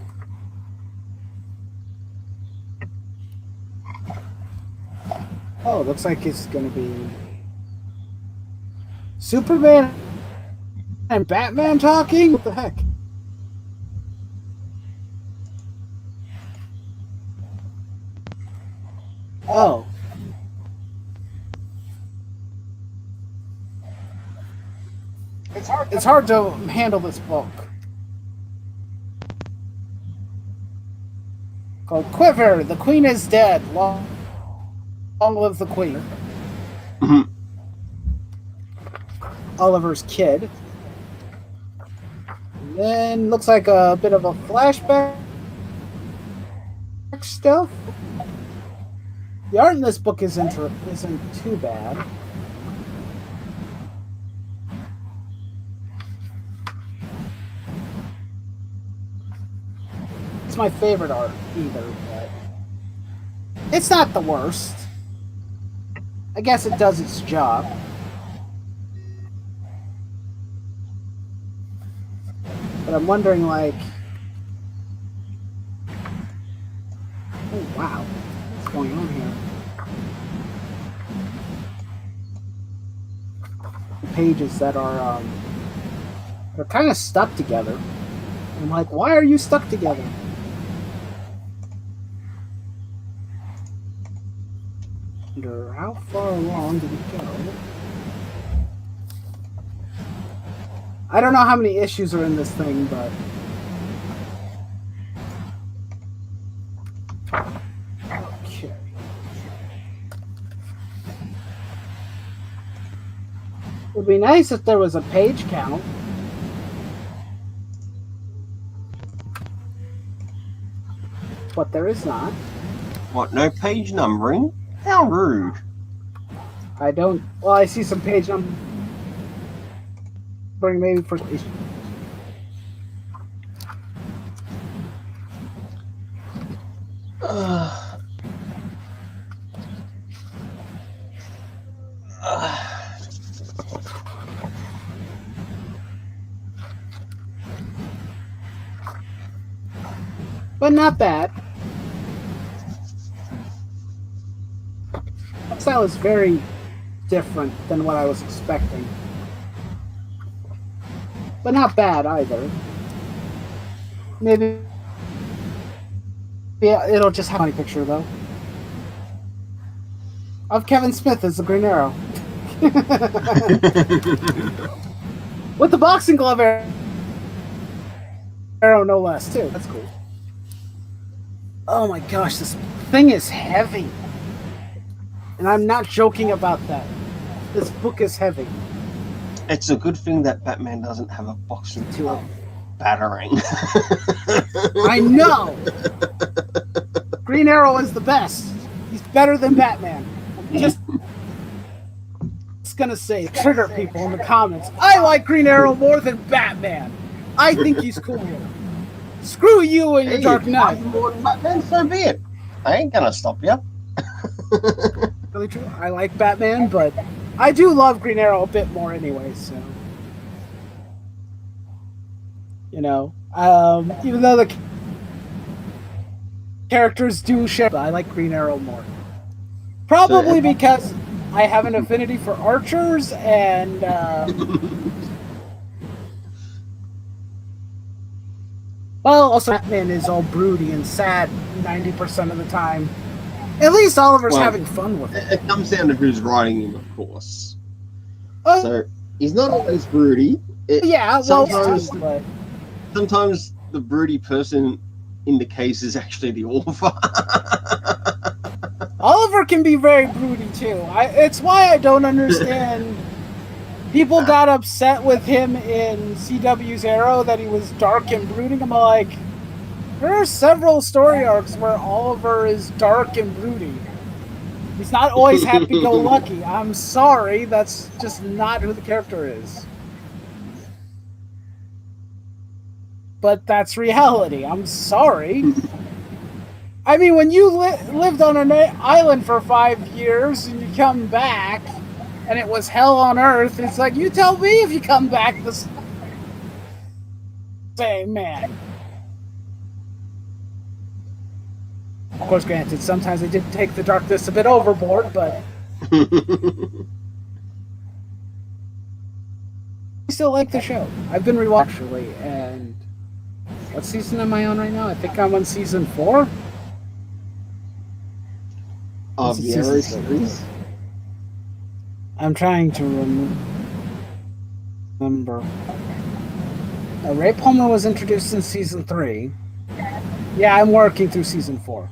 Oh, looks like it's going to be Superman and Batman talking? What the heck? Oh. It's hard to handle this book. Called Quiver, the Queen is dead. Long live the Queen. Mm-hmm. Oliver's kid. And then looks like a bit of a flashback stuff. The art in this book isn't too bad. It's my favorite art either, but it's not the worst. I guess it does its job. But I'm wondering, like... Oh, wow. What's going on here? The pages that are, they're kind of stuck together. I'm like, why are you stuck together? Wonder how far along did it go? I don't know how many issues are in this thing, but... Okay. It would be nice if there was a page count. But there is not. What, no page numbering? How rude. I don't... Well, I see some page numbering maybe for... But not bad. That style is very different than what I was expecting. But not bad either. Maybe... Yeah, it'll just have a funny picture, though. Of Kevin Smith as the Green Arrow. With the boxing glove arrow, no less, too. That's cool. Oh my gosh, this thing is heavy. And I'm not joking about that. This book is heavy. It's a good thing that Batman doesn't have a boxing glove battering. I know! Green Arrow is the best. He's better than Batman. I'm just gonna say, trigger people in the comments. I like Green Arrow more than Batman. I think he's cooler. Screw you and your Dark Knight. More than Batman, so be it. I ain't gonna stop you. Really true. I like Batman, but I do love Green Arrow a bit more anyway, so... You know, even though the characters do share, but I like Green Arrow more. Probably because I have an affinity for archers, and well, also Batman is all broody and sad 90% of the time. At least Oliver's having fun with it. It comes down to who's writing him, of course. So he's not always broody. Sometimes the broody person in the case is actually the author. Oliver can be very broody too. It's why I don't understand. People got upset with him in CW's Arrow that he was dark and brooding. I'm like, there are several story arcs where Oliver is dark and broody. He's not always happy-go-lucky. I'm sorry, that's just not who the character is. But that's reality. I'm sorry. I mean, when you lived on an island for 5 years and you come back and it was hell on earth, it's like, you tell me if you come back the same man. Of course, granted, sometimes they did take the darkness a bit overboard, but I still like the show. I've been rewatching actually, and what season am I on right now? I think I'm on season 4. Of the Arrow series? I'm trying to remember. Ray Palmer was introduced in season 3. Yeah, I'm working through season 4.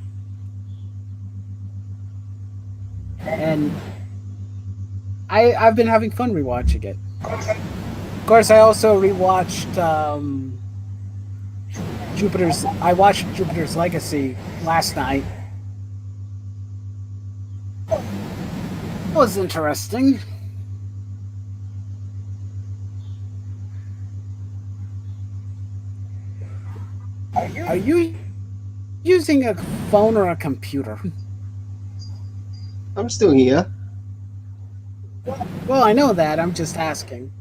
And I've been having fun rewatching it. Of course, I also rewatched I watched Jupiter's Legacy last night. It was interesting. Are you using a phone or a computer? I'm still here. Well, I know that. I'm just asking.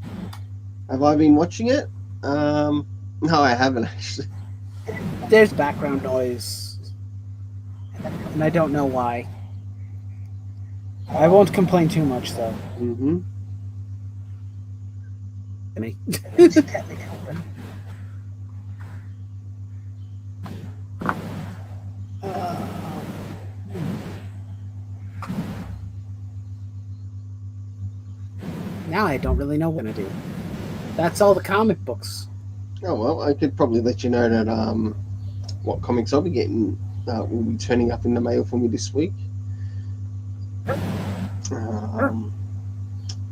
Have I been watching it? No, I haven't actually. There's background noise, and I don't know why. I won't complain too much, though. Mm-hmm. Me. Now I don't really know what I'm gonna do. That's all the comic books. Oh well, I could probably let you know that what comics I'll be getting will be turning up in the mail for me this week.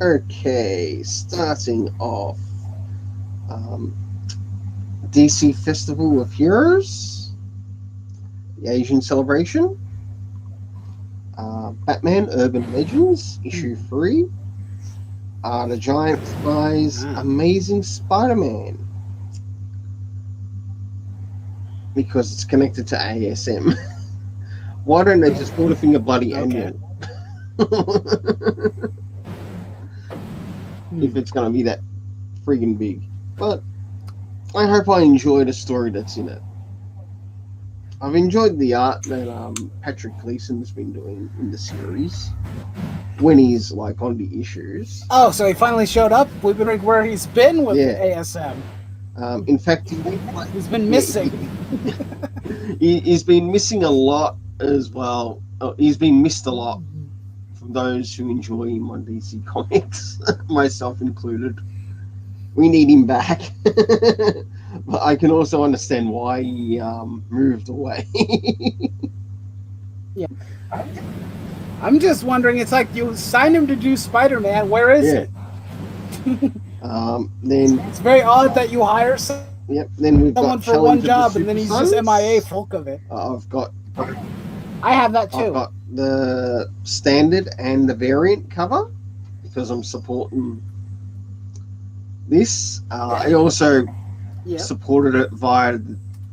Okay, starting off, DC Festival of Heroes, the Asian Celebration, Batman Urban Legends, issue 3, The Giant Spy's Amazing Spiderman, because it's connected to ASM. Why don't they just call the thing a bloody onion? If it's going to be that friggin' big. But I hope I enjoy the story that's in it. I've enjoyed the art that Patrick Gleason's been doing in the series when he's like on the issues. Oh, so he finally showed up? We've been wondering where he's been with ASM. In fact, he's been missing. He's been missing a lot as well. He's been missed a lot from those who enjoy him on DC Comics, myself included. We need him back. But I can also understand why he moved away. Yeah. I'm just wondering, it's like you signed him to do Spider-Man. Where is it? Then it's very odd that you hire someone then we've got for one job and then he's just MIA folk of it. I have that too. I've got the standard and the variant cover because I'm supporting this. I also supported it via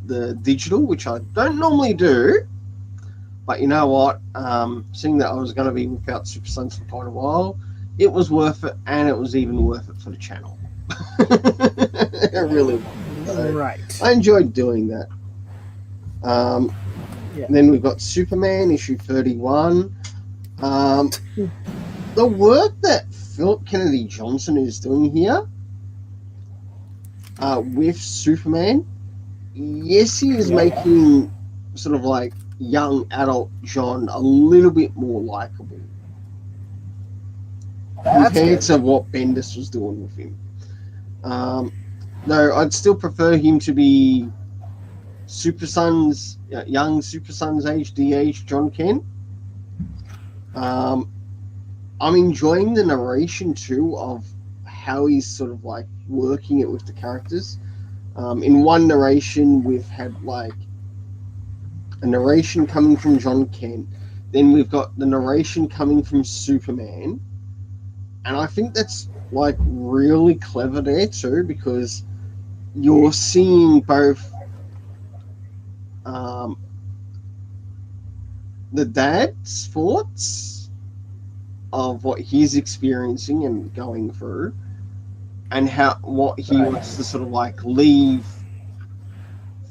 the digital, which I don't normally do. But you know what? Seeing that I was going to be without Super Sons for quite a while, it was worth it, and it was even worth it for the channel. It really was. So right. I enjoyed doing that. Then we've got Superman, issue 31. The work that Philip Kennedy Johnson is doing here with Superman, yes, he is making sort of like young adult John a little bit more likable compared to what Bendis was doing with him. No, I'd still prefer him to be Super Sons, young Super Sons age, DH John Kent. I'm enjoying the narration too of how he's sort of like working it with the characters. In one narration, we've had like a narration coming from John Kent. then we've got the narration coming from Superman, and I think that's like really clever there too, because you're seeing both the dad's thoughts of what he's experiencing and going through, and what he wants to sort of like leave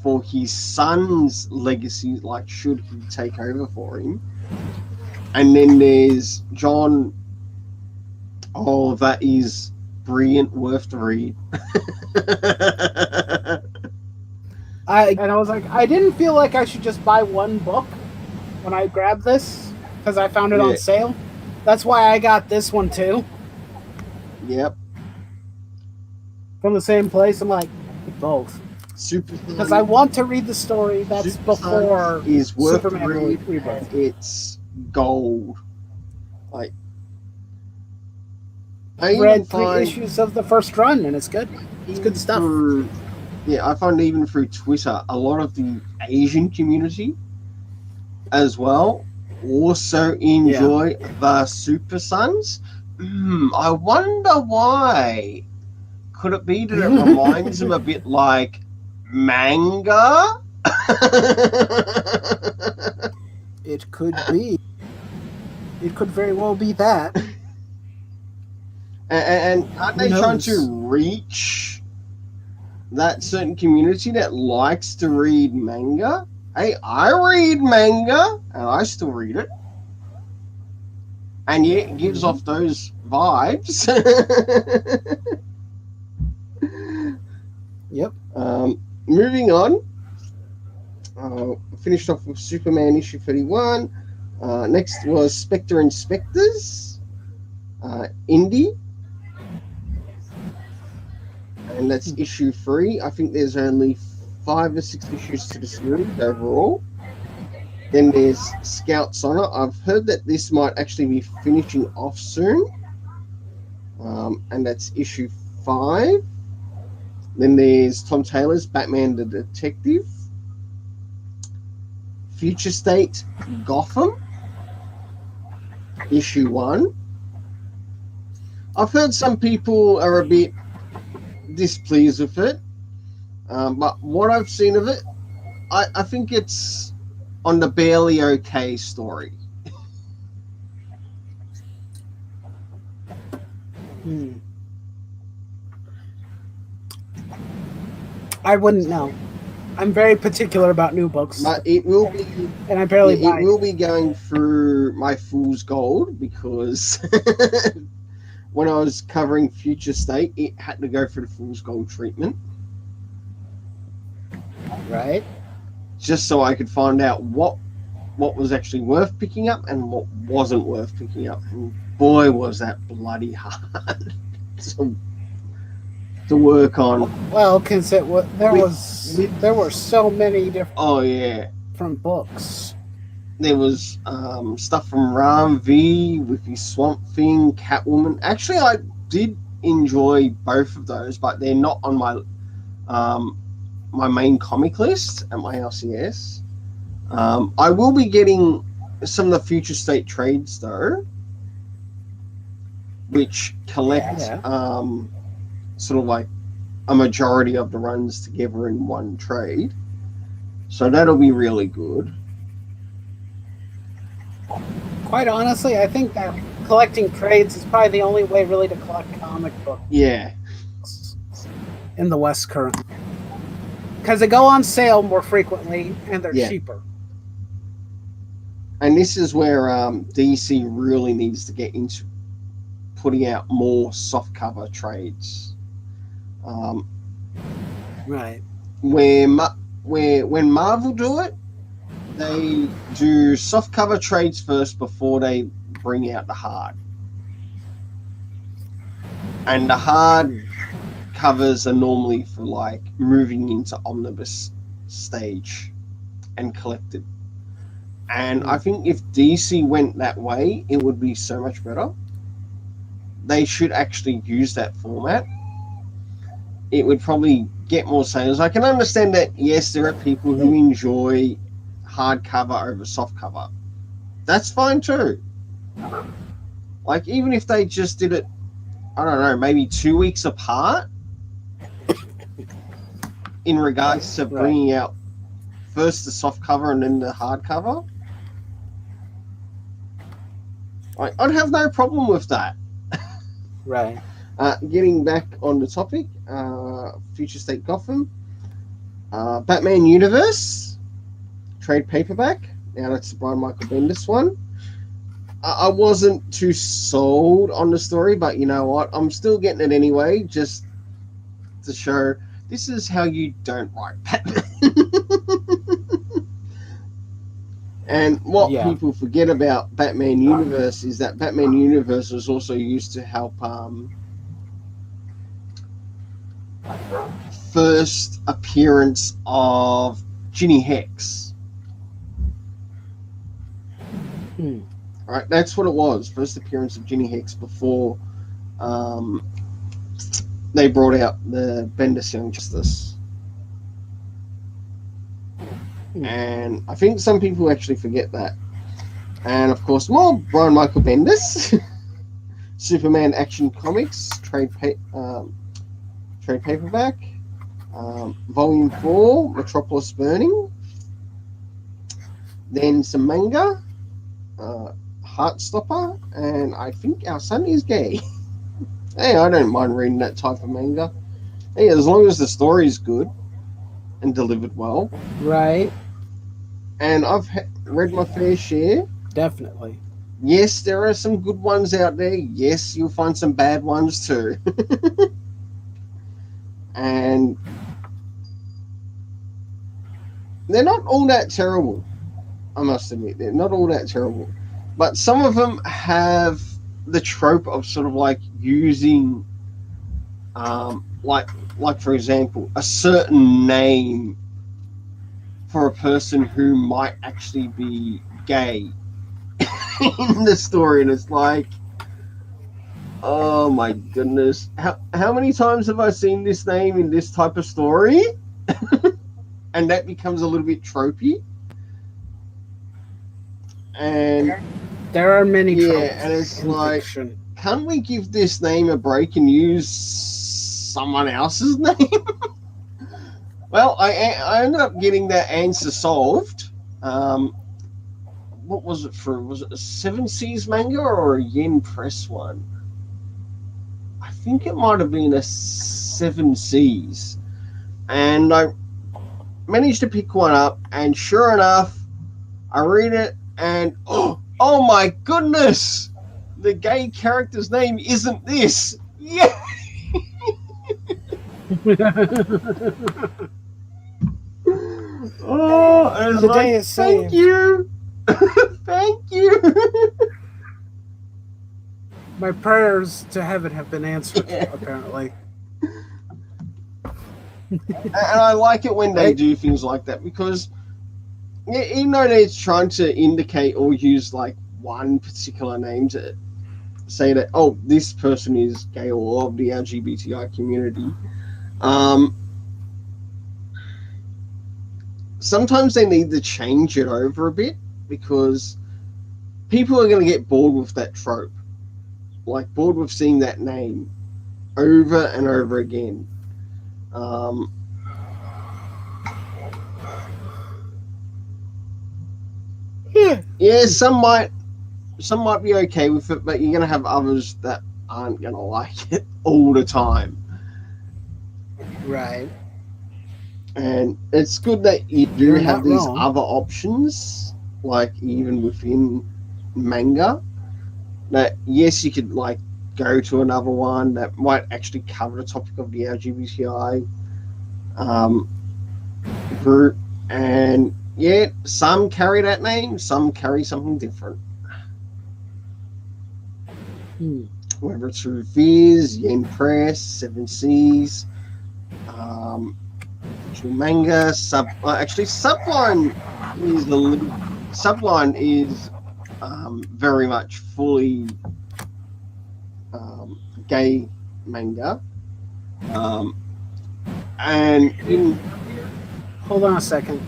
for his son's legacy, like should he take over for him. And then there's John. Oh, that is brilliant, worth to read. I was like, I didn't feel like I should just buy one book when I grabbed this because I found it on sale. That's why I got this one too. Yep. From the same place. I'm like, both. Because I want to read the story that's Super before is worth Superman Rebirth. It's gold. Like, I read 3 issues of the first run, and it's good. It's good stuff. I find even through Twitter, a lot of the Asian community as well also enjoy the Super Sons. I wonder why. Could it be that it reminds them a bit like manga? It could be. It could very well be that. And aren't they trying to reach that certain community that likes to read manga? Hey, I read manga, and I still read it. And yet it gives off those vibes. Yep. Moving on. Finished off with Superman issue 31. Next was Spectre and Spectres. Indie. And that's issue 3. I think there's only 5 or 6 issues to the series overall. Then there's Scout's Honor. I've heard that this might actually be finishing off soon. And that's issue 5. Then there's Tom Taylor's Batman the Detective. Future State Gotham. Issue 1. I've heard some people are a bit displeased with it. But what I've seen of it, I think it's on the barely okay story. I wouldn't know. I'm very particular about new books. But it will be, and I barely buy it will be going through my Fool's Gold, because when I was covering Future State, it had to go through the Fool's Gold treatment. Right. Just so I could find out what was actually worth picking up and what wasn't worth picking up. And boy, was that bloody hard to work on. Well, because there were so many different books. There was stuff from Ram V with his Swamp Thing, Catwoman. Actually, I did enjoy both of those, but they're not on my my main comic list at my LCS. I will be getting some of the Future State trades though, which collect sort of like a majority of the runs together in one trade. So that'll be really good. Quite honestly, I think that collecting trades is probably the only way really to collect comic books. Yeah. In the West currently. Because they go on sale more frequently and they're cheaper. And this is where DC really needs to get into putting out more softcover trades. Right. When Marvel do it, they do softcover trades first before they bring out the hard. And the hard covers are normally for like moving into omnibus stage and collected. And I think if DC went that way, it would be so much better. They should actually use that format. It would probably get more sales. I can understand that, yes, there are people who enjoy hardcover over softcover. that's fine too. Like, even if they just did it, I don't know, maybe 2 weeks apart in regards to bringing out first the soft cover and then the hard cover. I'd have no problem with that. Right. Getting back on the topic, Future State Gotham, Batman Universe, trade paperback. Now that's the Brian Michael Bendis one. I wasn't too sold on the story, but you know what? I'm still getting it anyway, just to show this is how you don't write Batman. And what people forget about Batman Universe is that Batman Universe was also used to help first appearance of Ginny Hex. Right, that's what it was. First appearance of Ginny Hex before they brought out the Bendis Young Justice. And I think some people actually forget that. And of course, more Brian Michael Bendis, Superman Action Comics, trade paperback, Volume 4, Metropolis Burning. Then some manga, Heartstopper, and I think Our Son is Gay. Hey, I don't mind reading that type of manga. Hey, as long as the story is good and delivered well. Right. And I've read my fair share. Definitely. Yes, there are some good ones out there. Yes, you'll find some bad ones too. And they're not all that terrible, I must admit. They're not all that terrible. But some of them have the trope of sort of like using, like for example, a certain name for a person who might actually be gay in the story, and it's like, oh my goodness, how many times have I seen this name in this type of story? And that becomes a little bit tropey. And there are many tropes, and it's like, fiction. Can't we give this name a break and use someone else's name? Well, I ended up getting that answer solved. What was it for? Was it a 7 Seas manga or a Yen Press one? I think it might have been a 7 Seas. And I managed to pick one up, and sure enough, I read it, and oh my goodness! The gay character's name isn't this. Yeah! Oh, I was like, thank you. Thank you. My prayers to heaven have been answered, apparently. And I like it when they do things like that, because even though they're trying to indicate or use like one particular name to say that, oh, this person is gay or of the LGBTI community, sometimes they need to change it over a bit, because people are going to get bored with that trope, like bored with seeing that name over and over again. Yeah, some might be okay with it, but you're going to have others that aren't going to like it all the time. Right. And it's good that you do have these other options, like even within manga, that yes, you could like go to another one that might actually cover the topic of the LGBTI group, and yeah, some carry that name, some carry something different. Whether it's through Viz, Yen Press, 7 Seas, manga, Subline is very much fully gay manga. And hold on a second.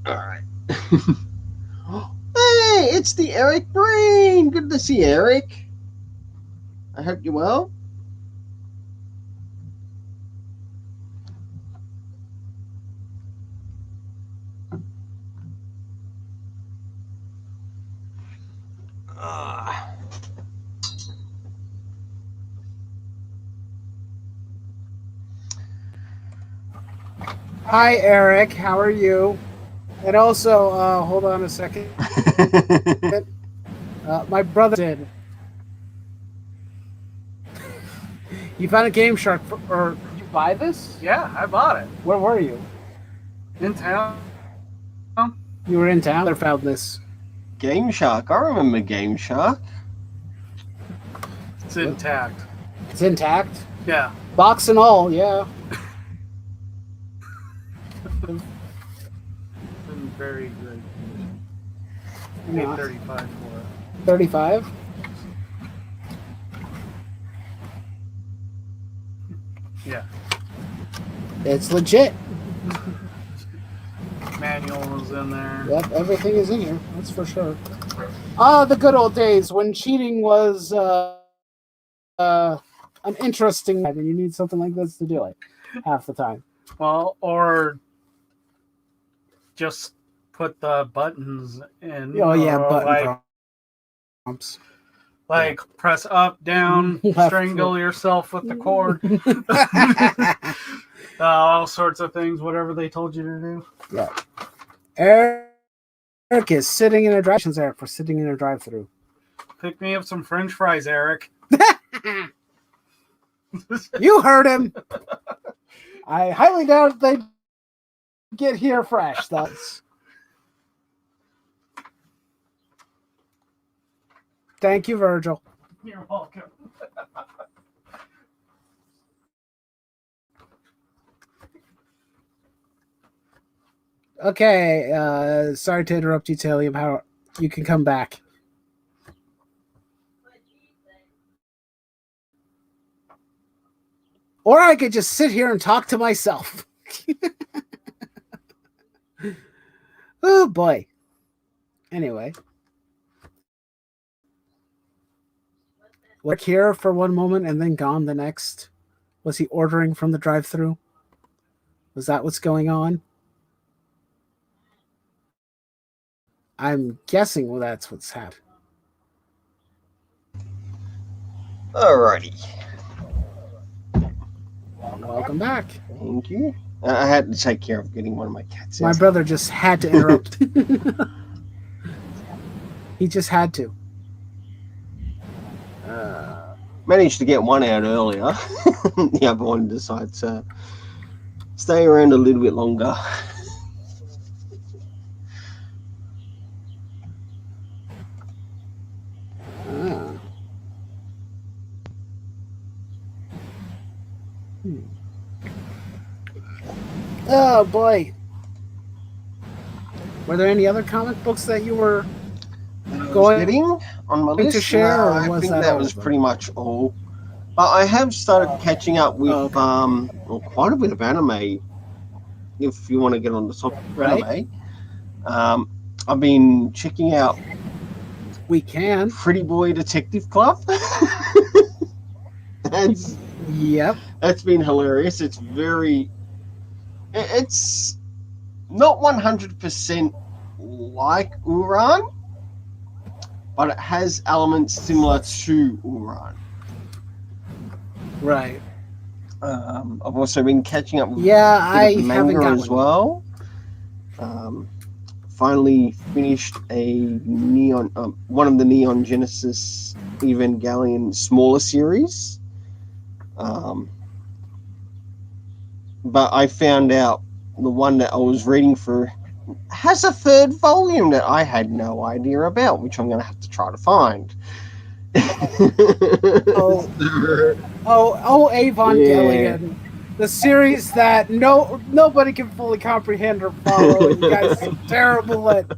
Alright. Hey, it's the Eric Green! Good to see you, Eric. I hope you're well. Hi, Eric. How are you? And also, hold on a second. My brother did. You found a Game Shark, or did you buy this? Yeah, I bought it. Where were you? In town. You were in town. I found this. Game Shark. I remember Game Shark. It's intact. It's intact? Yeah. Box and all, yeah. Been very good. I paid $35 for it. 35? Yeah. It's legit. Manual was in there. Yep, everything is in here. That's for sure. Ah, the good old days when cheating was an interesting, and you need something like this to do it half the time. Well, or just put the buttons in. Oh yeah, button like, prompts. Like press up, down, strangle yourself with the cord. All sorts of things, whatever they told you to do. Yeah. Eric is sitting in a drive-thru. Eric for sitting in a drive-thru. Pick me up some French fries, Eric. You heard him. I highly doubt they get here fresh. That's. Thank you, Virgil. You're welcome. Okay, sorry to interrupt you, Talium. How you can come back. Or I could just sit here and talk to myself. Oh boy. Anyway. Work here for one moment and then gone the next. Was he ordering from the drive-thru? Was that what's going on? I'm guessing that's what's happened. Alrighty. Welcome back. Thank you. I had to take care of getting one of my cats. My brother just had to interrupt. He just had to. Managed to get one out earlier. The other one decided to stay around a little bit longer. Oh boy. Were there any other comic books that you were getting on my list to share? No, or I was think that that was pretty much all. But I have started catching up with well, quite a bit of anime. If you want to get on the topic of anime, I've been checking out. We can. Pretty Boy Detective Club. That's been hilarious. It's very. It's not 100% like Uran, but it has elements similar to Uran. Right. I've also been catching up with I manga haven't got as well. Finally finished a one of the Neon Genesis Evangelion smaller series. But I found out the one that I was reading for has a third volume that I had no idea about, which I'm going to have to try to find. Evangelion. Yeah. The series that nobody can fully comprehend or follow. You guys are terrible at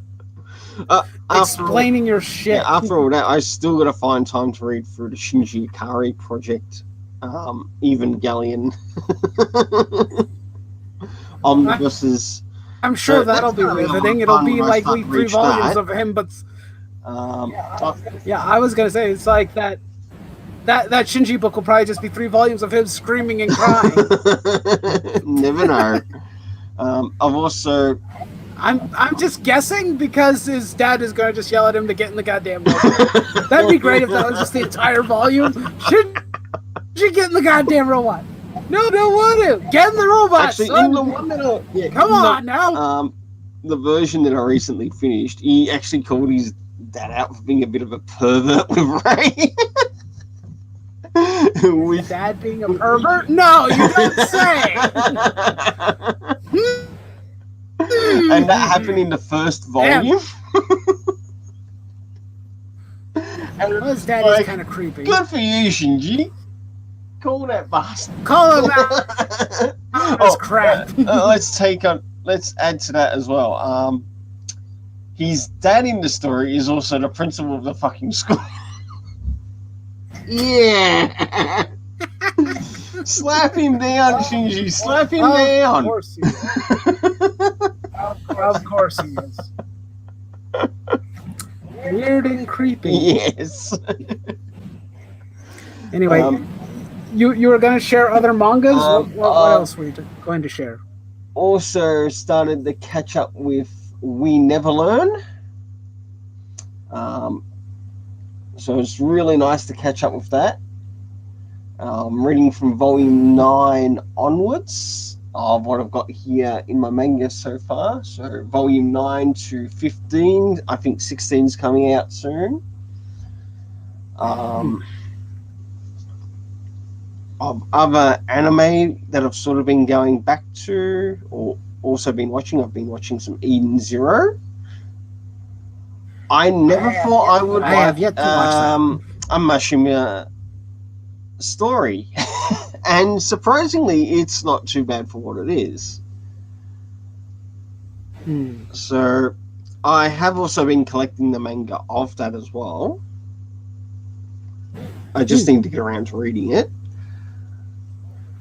explaining your shit. Yeah, after all that, I still got to find time to read through the Shinji Ikari project, Evangelion omnibuses. I'm sure So that'll that's be gonna be a lot of riveting. It'll fun be when I like start to 3 reach volumes that. of him, but I've- yeah, I was gonna say it's like that Shinji book will probably just be 3 volumes of him screaming and crying. Never know. I've also I'm just guessing because his dad is gonna just yell at him to get in the goddamn robot. That'd be great if that was just the entire volume. Should you get in the goddamn robot? No, don't want to. Get in the robot, actually son. in the one that Come on now. The version that I recently finished, he actually called his dad out for being a bit of a pervert with Ray. With dad being a pervert? No, you don't say. And that happened in the first volume. And Well, his dad is kind of creepy. Good for you, Shinji. Call that bastard. Call him out. Oh, crap. Let's add to that as well. His dad in the story is also the principal of the fucking school. Yeah. Slap him down, Shinji. Slap him down. Of course he is. Of course he is. Weird and creepy. Yes. Anyway, you were going to share other mangas? What else were you going to share? Also started to catch up with We Never Learn. So it's really nice to catch up with that. I'm reading from volume 9 onwards of what I've got here in my manga so far. So volume 9 to 15. I think 16 is coming out soon. Of other anime that I've sort of been going back to or also been watching, I've been watching some Eden Zero. I never thought I would like have yet to watch a Mashima story. And surprisingly, it's not too bad for what it is. So I have also been collecting the manga of that as well. I just need to get around to reading it.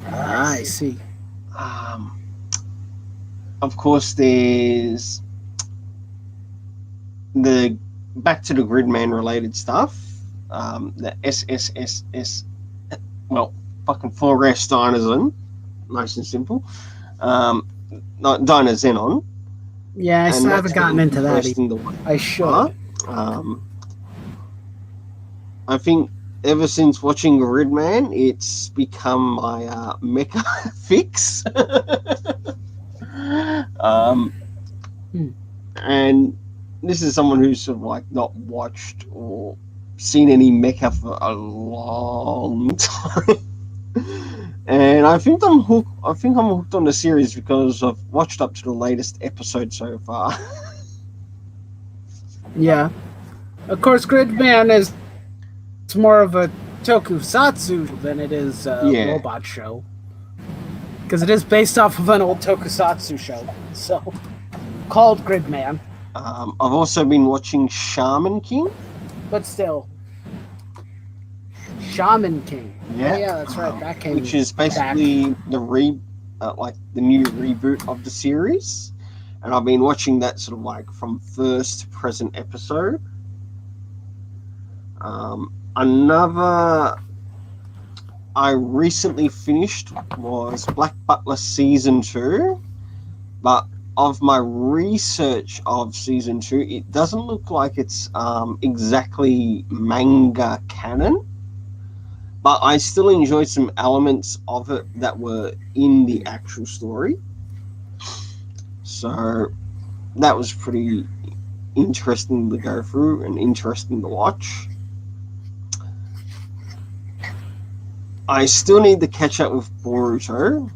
I see. Of course, there's the back to the Gridman related stuff. The SSSS, well, fucking Forest Dinozen, nice and simple. Not Dinozenon. Yeah, I still haven't gotten into that. I should. I think ever since watching Gridman, it's become my mecha fix. And this is someone who's sort of like not watched or seen any mecha for a long time. And I think I'm hooked on the series because I've watched up to the latest episode so far. Yeah. Of course, Gridman is more of a tokusatsu than it is a robot show. Because it is based off of an old tokusatsu show. So, called Gridman. I've also been watching Shaman King. But still. Shaman King. Yeah, yeah, that's right. That came which is basically the new reboot of the series, and I've been watching that sort of like from first to present episode. Another I recently finished was Black Butler season 2, but of my research of season 2, it doesn't look like it's exactly manga canon. But I still enjoyed some elements of it that were in the actual story. So that was pretty interesting to go through and interesting to watch. I still need to catch up with Boruto,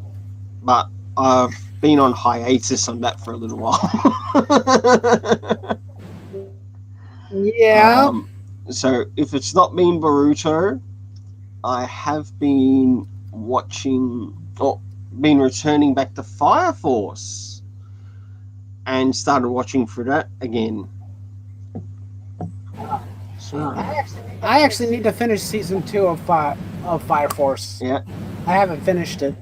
but I've been on hiatus on that for a little while. Yeah. So if it's not been Boruto, I have been watching or been returning back to Fire Force and started watching through that again. So, I actually need to finish season 2 of Fire Force. Yeah. I haven't finished it.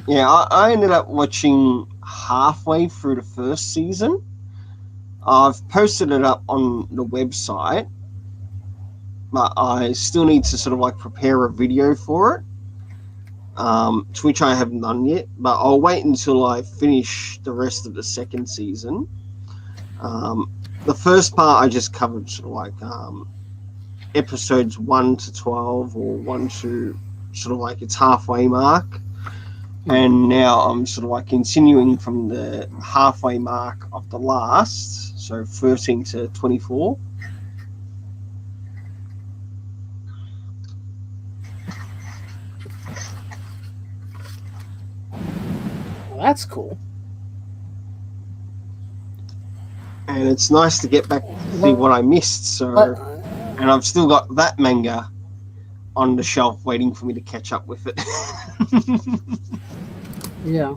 Yeah, I ended up watching halfway through the first season. I've posted it up on the website, but I still need to sort of like prepare a video for it, to which I haven't done yet, but I'll wait until I finish the rest of the second season. The first part I just covered sort of like episodes 1 to 12, or 1 to sort of like its halfway mark. And now I'm sort of like continuing from the halfway mark of the last, so 13 to 24. Well, that's cool. And it's nice to get back to see what I missed. So, and I've still got that manga on the shelf waiting for me to catch up with it. Yeah.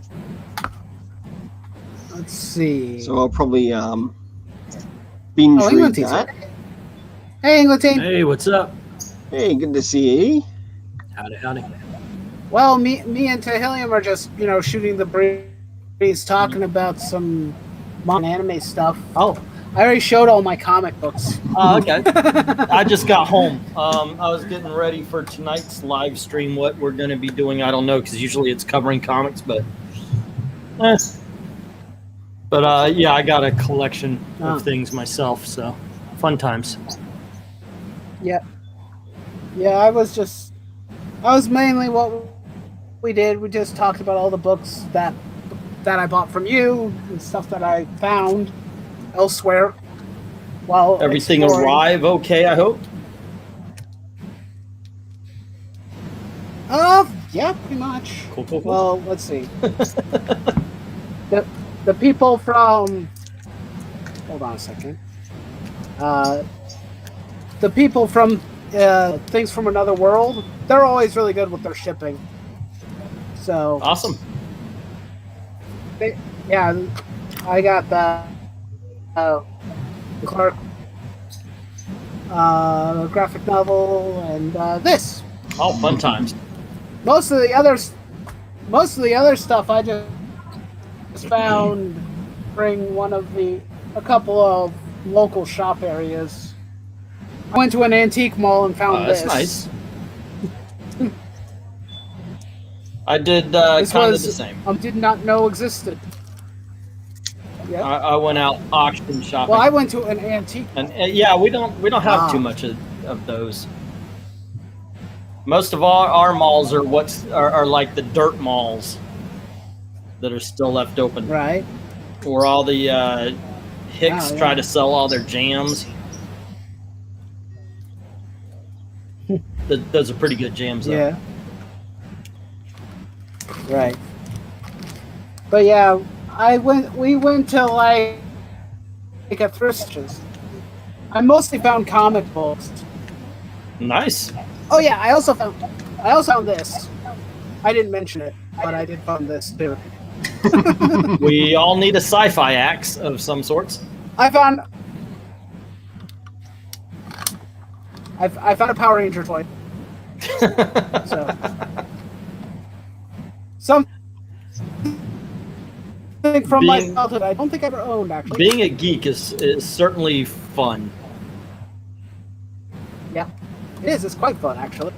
Let's see. So I'll probably binge read Englantine's that. here. Hey, Englantine. Hey, what's up? Hey, good to see you. Howdy. Well, me and Tehillium are just, shooting the breeze, talking about some manga and anime stuff. Oh, I already showed all my comic books. Oh, okay. I just got home. I was getting ready for tonight's live stream. What we're going to be doing, I don't know, because usually it's covering comics, but yeah, I got a collection of things myself, so fun times. Yeah. Yeah, I was mainly what we did. We just talked about all the books that I bought from you and stuff that I found elsewhere. While everything exploring. arrive okay, I hope? Yeah, pretty much. Cool. Well, let's see. The people from... Hold on a second. The people from Things from Another World, they're always really good with their shipping. So... Awesome. Yeah, I got the Clark graphic novel and this. Oh, fun times. Most of the other stuff I just found during a couple of local shop areas. I went to an antique mall and found this. That's nice. I did kind of the same. I did not know existed. Yeah. I went out auction shopping. Well, I went to an antique. And yeah, we don't have too much of those. Most of our malls are like the dirt malls that are still left open. Right. Where all the hicks try to sell all their jams. Those are pretty good jams, though. Yeah. Right. But yeah, we went to like a thrift store. I mostly found comic books. Nice. Oh yeah, I also found this. I didn't mention it, but I did find this too. We all need a sci-fi axe of some sorts. I found a Power Ranger toy. So something from my childhood I don't think I ever owned, actually. Being a geek is certainly fun. Yeah, it is. It's quite fun, actually.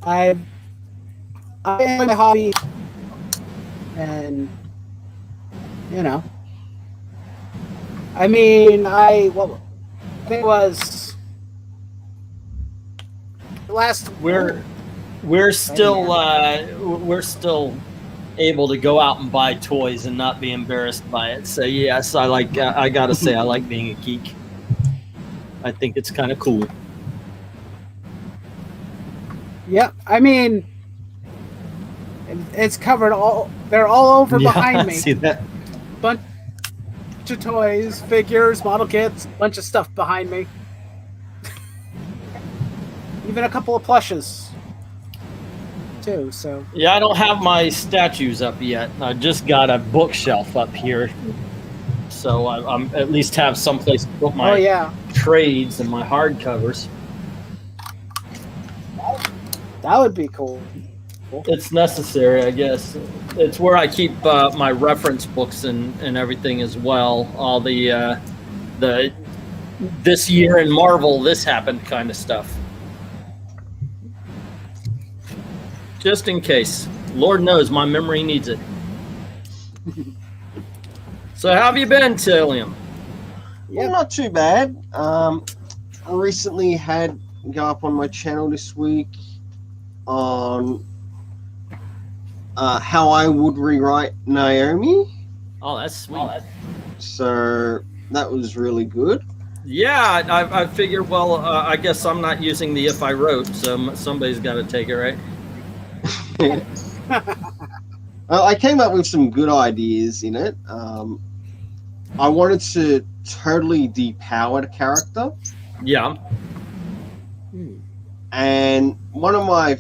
I enjoy my hobby, and I mean, I think it was last. We're still able to go out and buy toys and not be embarrassed by it. So yes, I gotta say I like being a geek. I think it's kind of cool. Yeah, I mean, it's covered all. They're all over behind me. See that? Bunch of toys, figures, model kits, bunch of stuff behind me. Even a couple of plushes too. So yeah, I don't have my statues up yet. I just got a bookshelf up here, so I'm at least have someplace to put my trades and my hardcovers. That would be cool. It's necessary, I guess. it's where I keep my reference books and everything as well. All the this year in Marvel, this happened kind of stuff. Just in case. Lord knows my memory needs it. So how have you been, Tillium? Yeah, not too bad. I recently had go up on my channel this week on how I would rewrite Naomi. Oh, that's sweet. So that was really good. Yeah, I figured, well, I guess I'm not using the if I wrote, so somebody's got to take it, right? I came up with some good ideas in it. I wanted to totally depower the character. Yeah. And one of my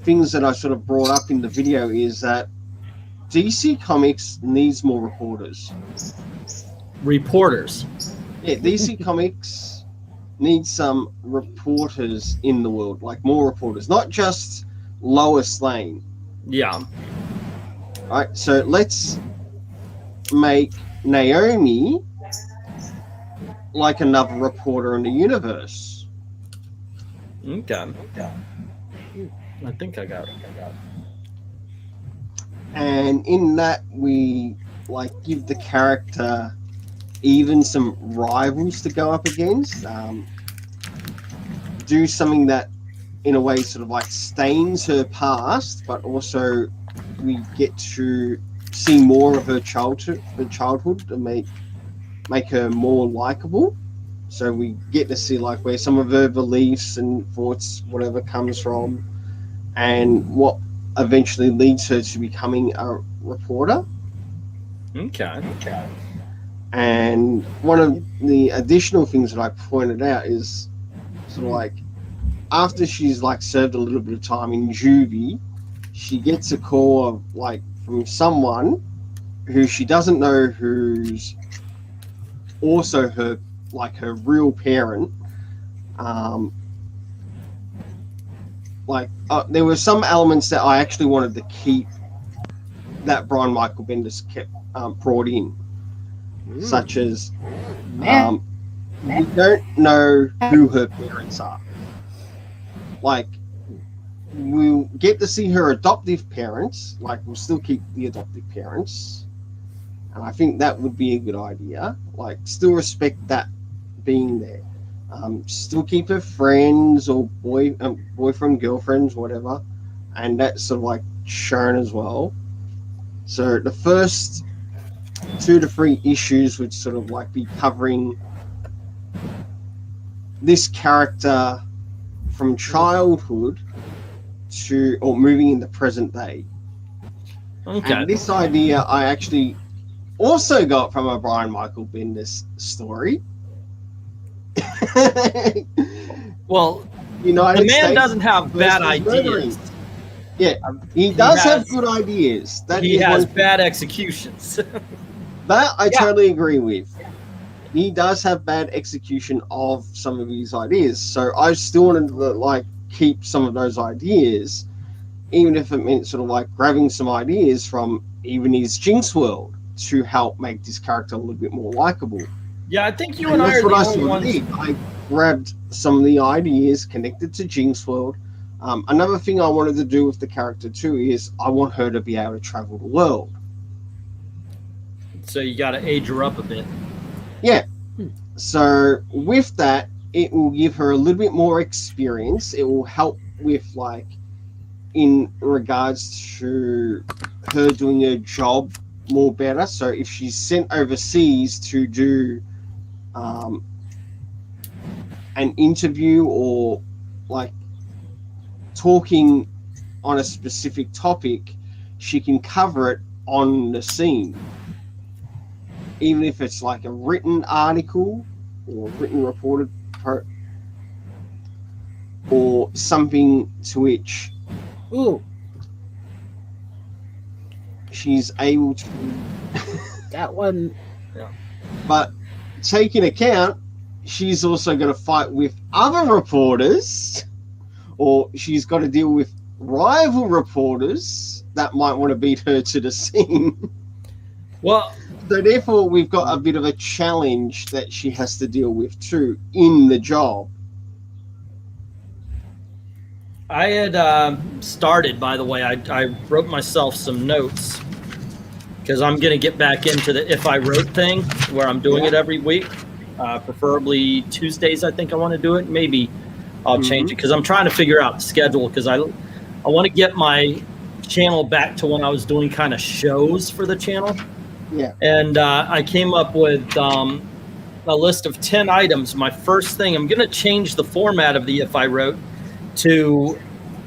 things that I sort of brought up in the video is that DC Comics needs more reporters. Reporters? Yeah, DC Comics needs some reporters in the world, like more reporters, not just Lois Lane. Yeah. All right, so let's make Naomi like another reporter in the universe. Okay. I think I got it. And in that, we like give the character even some rivals to go up against. Do something that, in a way, sort of like stains her past, but also we get to see more of her childhood and make her more likable. So we get to see like where some of her beliefs and thoughts, whatever, comes from, and what eventually leads her to becoming a reporter. Okay. And one of the additional things that I pointed out is sort of like after she's like served a little bit of time in juvie, she gets a call of like from someone who she doesn't know, who's also her real parent. There were some elements that I actually wanted to keep that Brian Michael Bendis kept brought in, such as we don't know who her parents are. Like, we'll get to see her adoptive parents. Like, we'll still keep the adoptive parents, and I think that would be a good idea. Like, still respect that being there. Still keep her friends or boyfriend, girlfriends, whatever, and that's sort of like shown as well. So the first 2 to 3 issues would sort of like be covering this character from childhood to, or moving into present day. Okay. And this idea I actually also got from a Brian Michael Bendis story. Well, United the man States doesn't have bad ideas. Yeah, he does have good ideas. He has bad executions. That I totally agree with. He does have bad execution of some of his ideas. So I still wanted to like keep some of those ideas, even if it meant sort of like grabbing some ideas from even his Jinx world to help make this character a little bit more likable. Yeah, I think you and I are the only ones. I grabbed some of the ideas connected to Jinx world. Another thing I wanted to do with the character too is I want her to be able to travel the world. So you got to age her up a bit. Yeah. So with that, it will give her a little bit more experience. It will help with like in regards to her doing her job more better. So if she's sent overseas to do an interview or like talking on a specific topic, she can cover it on the scene. Even if it's like a written article or written reported or something to which she's able to that one. Yeah. But taking account, she's also going to fight with other reporters, or she's got to deal with rival reporters that might want to beat her to the scene. Well, so therefore, we've got a bit of a challenge that she has to deal with too in the job. I had started, by the way, I wrote myself some notes because I'm going to get back into the If I Wrote thing where I'm doing it every week, preferably Tuesdays. I think I want to do it. Maybe I'll change it because I'm trying to figure out the schedule because I want to get my channel back to when I was doing kind of shows for the channel. Yeah. And I came up with a list of 10 items. My first thing, I'm going to change the format of the If I Wrote to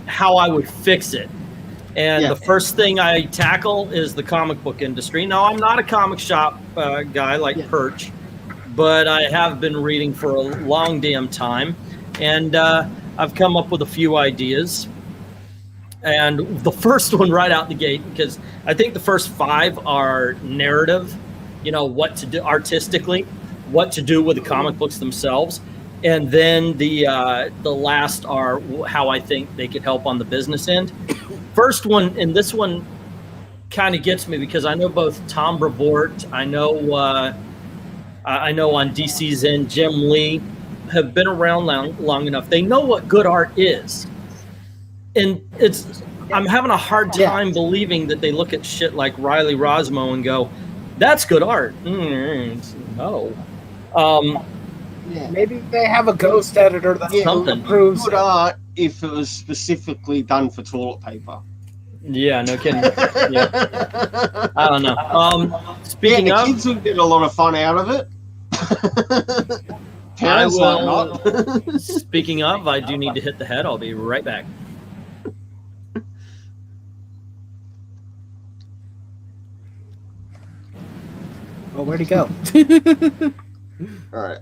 how I would fix it. And the first thing I tackle is the comic book industry. Now, I'm not a comic shop guy like Perch, but I have been reading for a long damn time. And I've come up with a few ideas. And the first one right out the gate, because I think the first 5 are narrative, what to do artistically, what to do with the comic books themselves. And then the last are how I think they could help on the business end. First one, and this one kind of gets me because I know both Tom Brevoort, I know on DC's end, Jim Lee have been around long enough. They know what good art is. And I'm having a hard time believing that they look at shit like Riley Rosmo and go, that's good art. No. Maybe they have a ghost editor that approves good art if it was specifically done for toilet paper. Yeah, no kidding. I don't know. Speaking of, kids would get a lot of fun out of it. Parents might not. Speaking of, I do need to hit the head. I'll be right back. Oh, where'd he go? All right.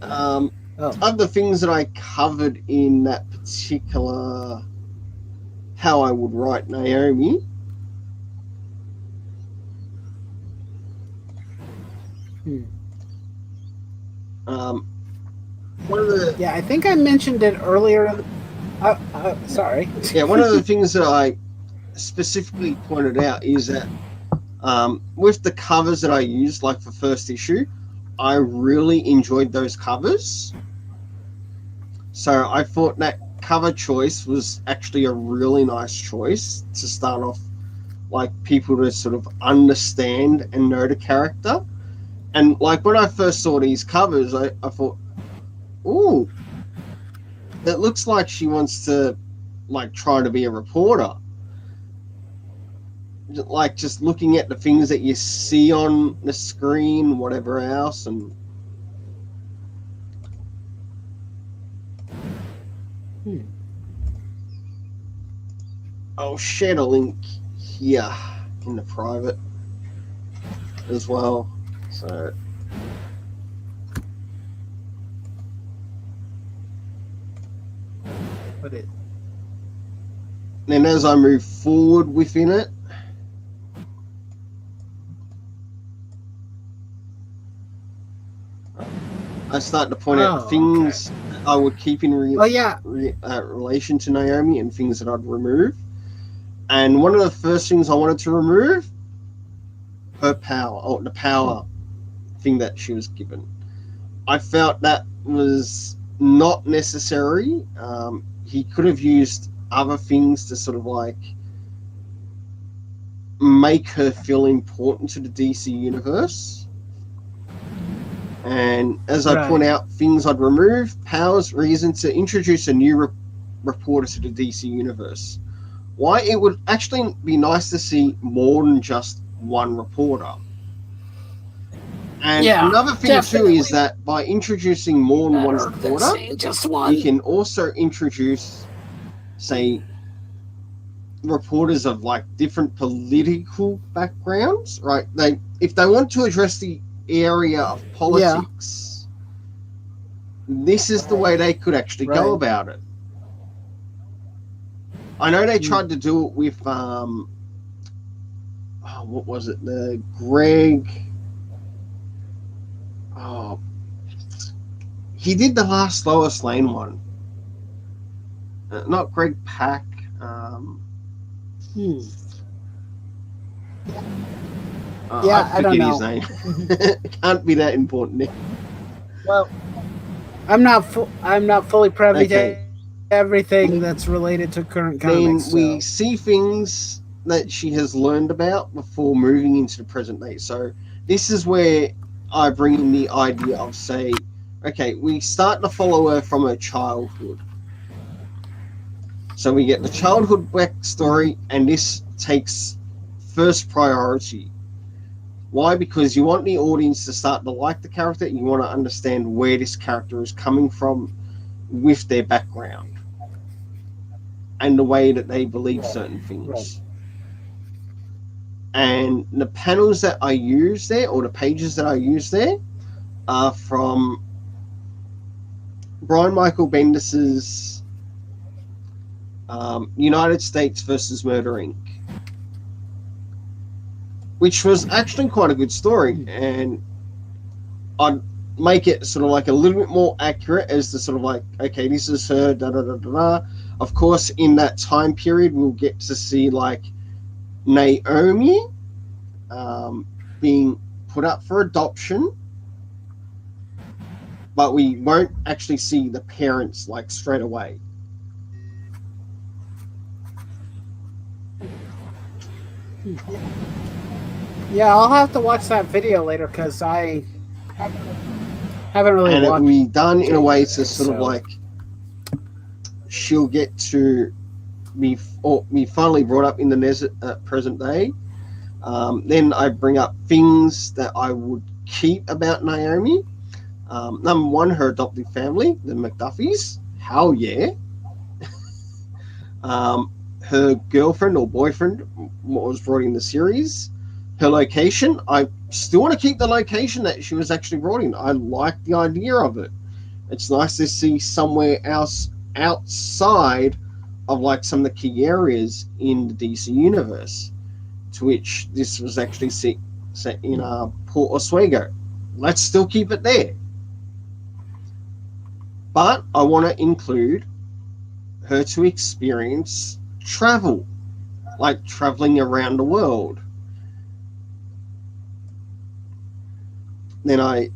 Other things that I covered in that particular How I Would Write Naomi. One of the I think I mentioned it earlier. Sorry. One of the things that I specifically pointed out is that with the covers that I used, like for first issue, I really enjoyed those covers. So I thought that cover choice was actually a really nice choice to start off, like people to sort of understand and know the character. And like when I first saw these covers, I thought, ooh, it looks like she wants to like try to be a reporter. Like just looking at the things that you see on the screen, whatever else, and I'll share a link here in the private as well. So then as I move forward within it, I start to point out things I would keep in relation to Naomi and things that I'd remove. And one of the first things I wanted to remove, her power, or the power thing that she was given. I felt that was not necessary. He could have used other things to sort of like make her feel important to the DC universe. And as I point out things I'd remove, powers, reason to introduce a new reporter to the DC universe. Why it would actually be nice to see more than just one reporter. And another thing too is that by introducing more than one reporter, you can also introduce, say, reporters of like different political backgrounds, right? If they want to address the area of politics, this is the way they could actually go about it. I know they tried to do it with what was it? The Greg. Oh, he did the last Lois Lane one. Not Greg Pak. Yeah, I don't know. his name. It can't be that important. Well, I'm not fully privy Okay. to everything that's related to current Then comics. we So. see things that she has learned about before moving into the present day. So this is where I bring in the idea of, say, okay, we start to follow her from her childhood. So we get the childhood backstory, and this takes first priority. Why? Because you want the audience to start to like the character. You want to understand where this character is coming from with their background and the way that they believe certain things. Right. And the panels that I use there, or the pages that I use there, are from Brian Michael Bendis's United States versus Murder Inc., which was actually quite a good story, and I'd make it sort of like a little bit more accurate as to sort of like, okay, this is her, da da da da da. Of course, in that time period, we'll get to see like Naomi being put up for adoption, but we won't actually see the parents like straight away. Yeah, I'll have to watch that video later because I haven't really and watched. It will be done in a way to sort so. of like she'll get to be finally brought up in the present day. Then I bring up things that I would keep about Naomi. Number one, her adoptive family, the McDuffies. Hell yeah. Her girlfriend or boyfriend, what was brought in the series. Her location, I still want to keep the location that she was actually brought in. I like the idea of it. It's nice to see somewhere else outside of like some of the key areas in the DC universe, to which this was actually set in Port Oswego. Let's still keep it there. But I want to include her to experience travel, like traveling around the world. Then I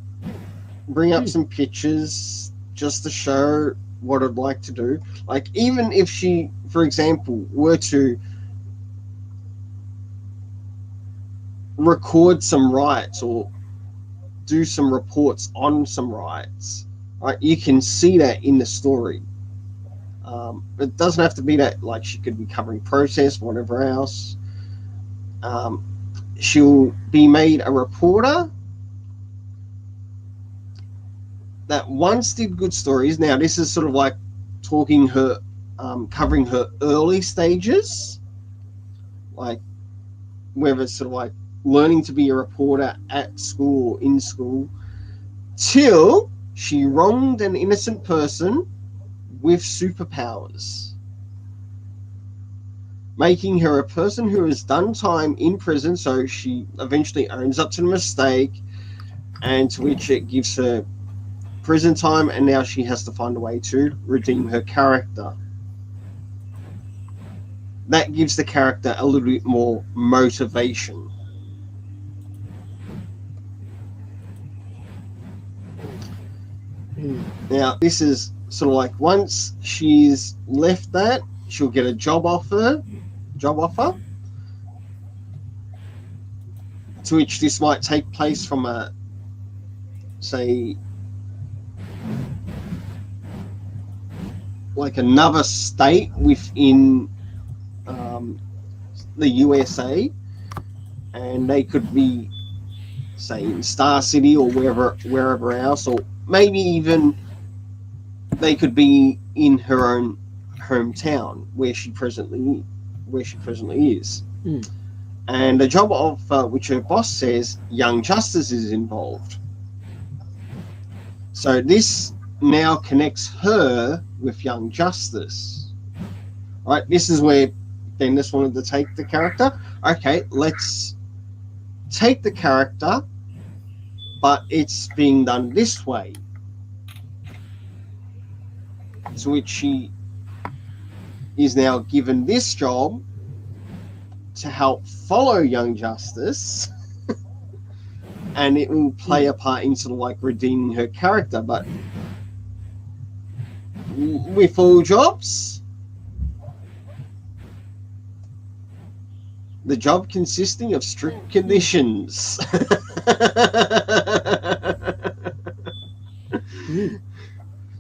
bring up some pictures just to show what I'd like to do. Like, even if she, for example, were to record some riots or do some reports on some riots, right, you can see that in the story. It doesn't have to be that, like, she could be covering protests, whatever else. She'll be made a reporter that once did good stories. Now, this is sort of like talking her, covering her early stages, like whether it's sort of like learning to be a reporter at school, in school, till she wronged an innocent person with superpowers, making her a person who has done time in prison. So she eventually owns up to the mistake, and to which it gives her prison time, and now she has to find a way to redeem her character. That gives the character a little bit more motivation. Now, this is sort of like once she's left that, she'll get a job offer, to which this might take place from a, say, like another state within the USA, and they could be, say, in Star City or wherever else, or maybe even they could be in her own hometown where she presently is. And the job of which her boss says Young Justice is involved. So this now connects her with Young Justice. Right, this is where Bendis wanted to take the character. Okay, let's take the character, but it's being done this way. To which she is now given this job to help follow Young Justice and it will play a part in sort of like redeeming her character. But with all jobs, the job consisting of strict conditions.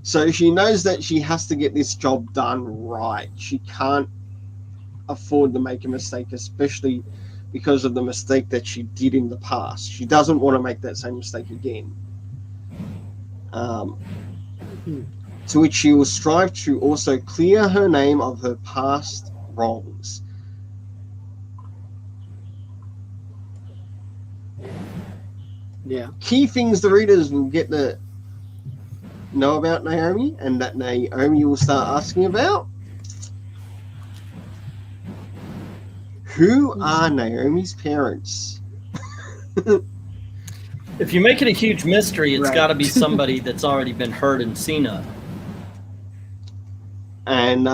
So she knows that she has to get this job done right. She can't afford to make a mistake, especially because of the mistake that she did in the past. She doesn't want to make that same mistake again. To which she will strive to also clear her name of her past wrongs. Yeah. Key things the readers will get to know about Naomi, and that Naomi will start asking about. Who are Naomi's parents? If you make it a huge mystery, it's Right. got to be somebody that's already been heard and seen of. And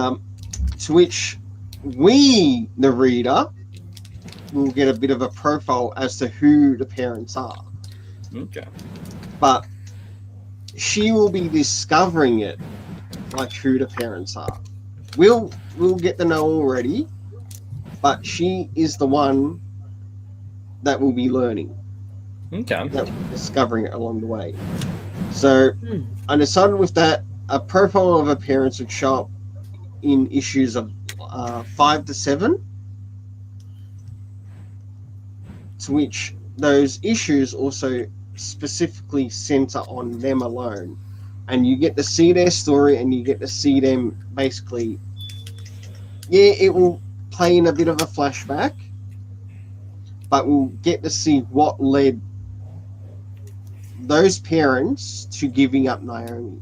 to which we, the reader, will get a bit of a profile as to who the parents are. Okay. But she will be discovering it, like who the parents are. We'll get to know already, but she is the one that will be learning, Okay. that will be discovering it along the way. So I decided with that, a profile of her parents would show up in issues of 5 to 7, to which those issues also specifically center on them alone, and you get to see their story, and you get to see them basically, it will play in a bit of a flashback, but we'll get to see what led those parents to giving up Naomi.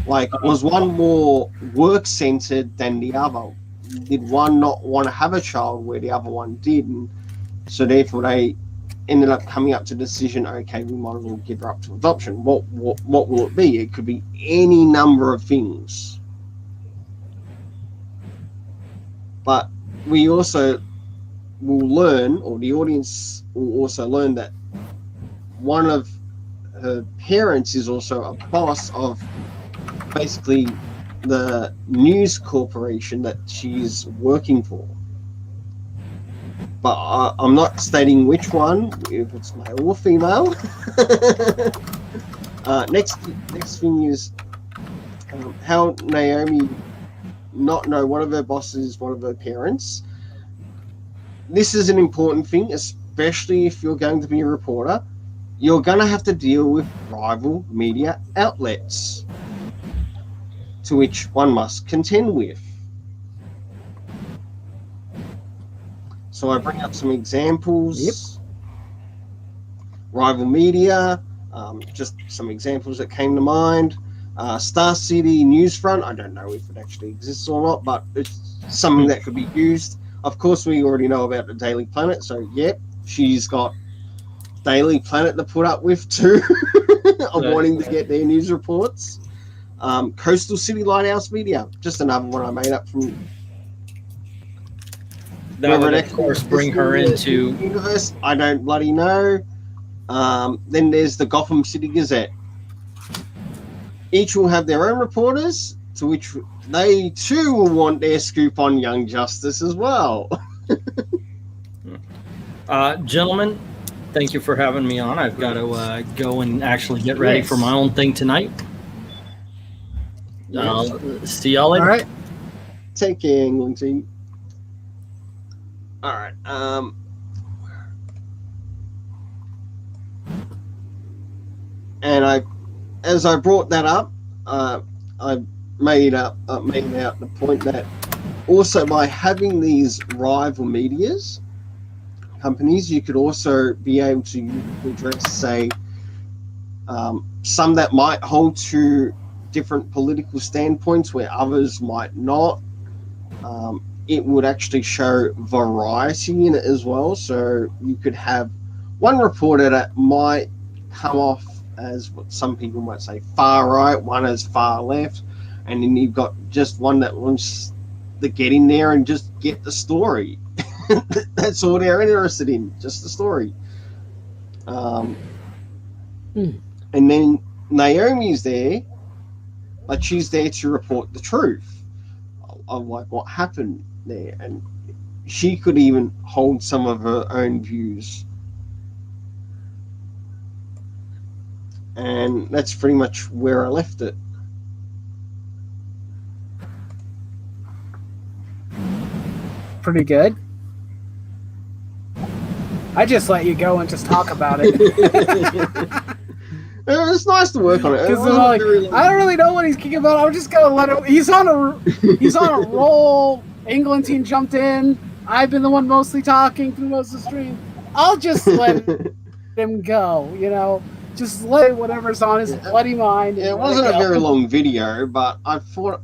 Like, was one more work-centered than the other? Did one not want to have a child where the other one did? And so therefore they ended up coming up to the decision, okay, we might as well give her up to adoption. What will it be? It could be any number of things. But we also will learn, or the audience will also learn, that one of her parents is also a boss of basically the news corporation that she's working for. But I'm not stating which one, if it's male or female. Next thing is how Naomi not know one of her bosses, one of her parents. This is an important thing, especially if you're going to be a reporter. You're going to have to deal with rival media outlets, to which one must contend with. So I bring up some examples. Yep. Rival media, just some examples that came to mind. Star City Newsfront, I don't know if it actually exists or not, but it's something that could be used. Of course, we already know about the Daily Planet, so yep, she's got Daily Planet to put up with too, of wanting to get their news reports. Coastal City Lighthouse Media, just another one I made up from. That would, of course, bring her into universe. I don't bloody know. Then there's the Gotham City Gazette. Each will have their own reporters, to which they too will want their scoop on Young Justice as well. Gentlemen, thank you for having me on. I've got to go and actually get ready for my own thing tonight. See y'all later. All right. Take care, England team. All right. And as I brought that up, I made out the point that also by having these rival medias companies, you could also be able to address, say, some that might hold to different political standpoints where others might not. It would actually show variety in it as well. So you could have one reporter that might come off as what some people might say far right, one as far left, and then you've got just one that wants to get in there and just get the story. That's all they're interested in, just the story. And then Naomi's there, but she's there to report the truth of like what happened there, and she could even hold some of her own views. And that's pretty much where I left it. Pretty good. I just let you go and just talk about it. It's nice to work on it. I don't really know what he's kicking about. I'm just gonna let him. He's on a roll. England team jumped in. I've been the one mostly talking through most of the stream. I'll just let him go. You know, just let whatever's on his bloody mind. Yeah, it wasn't a very long video, but I thought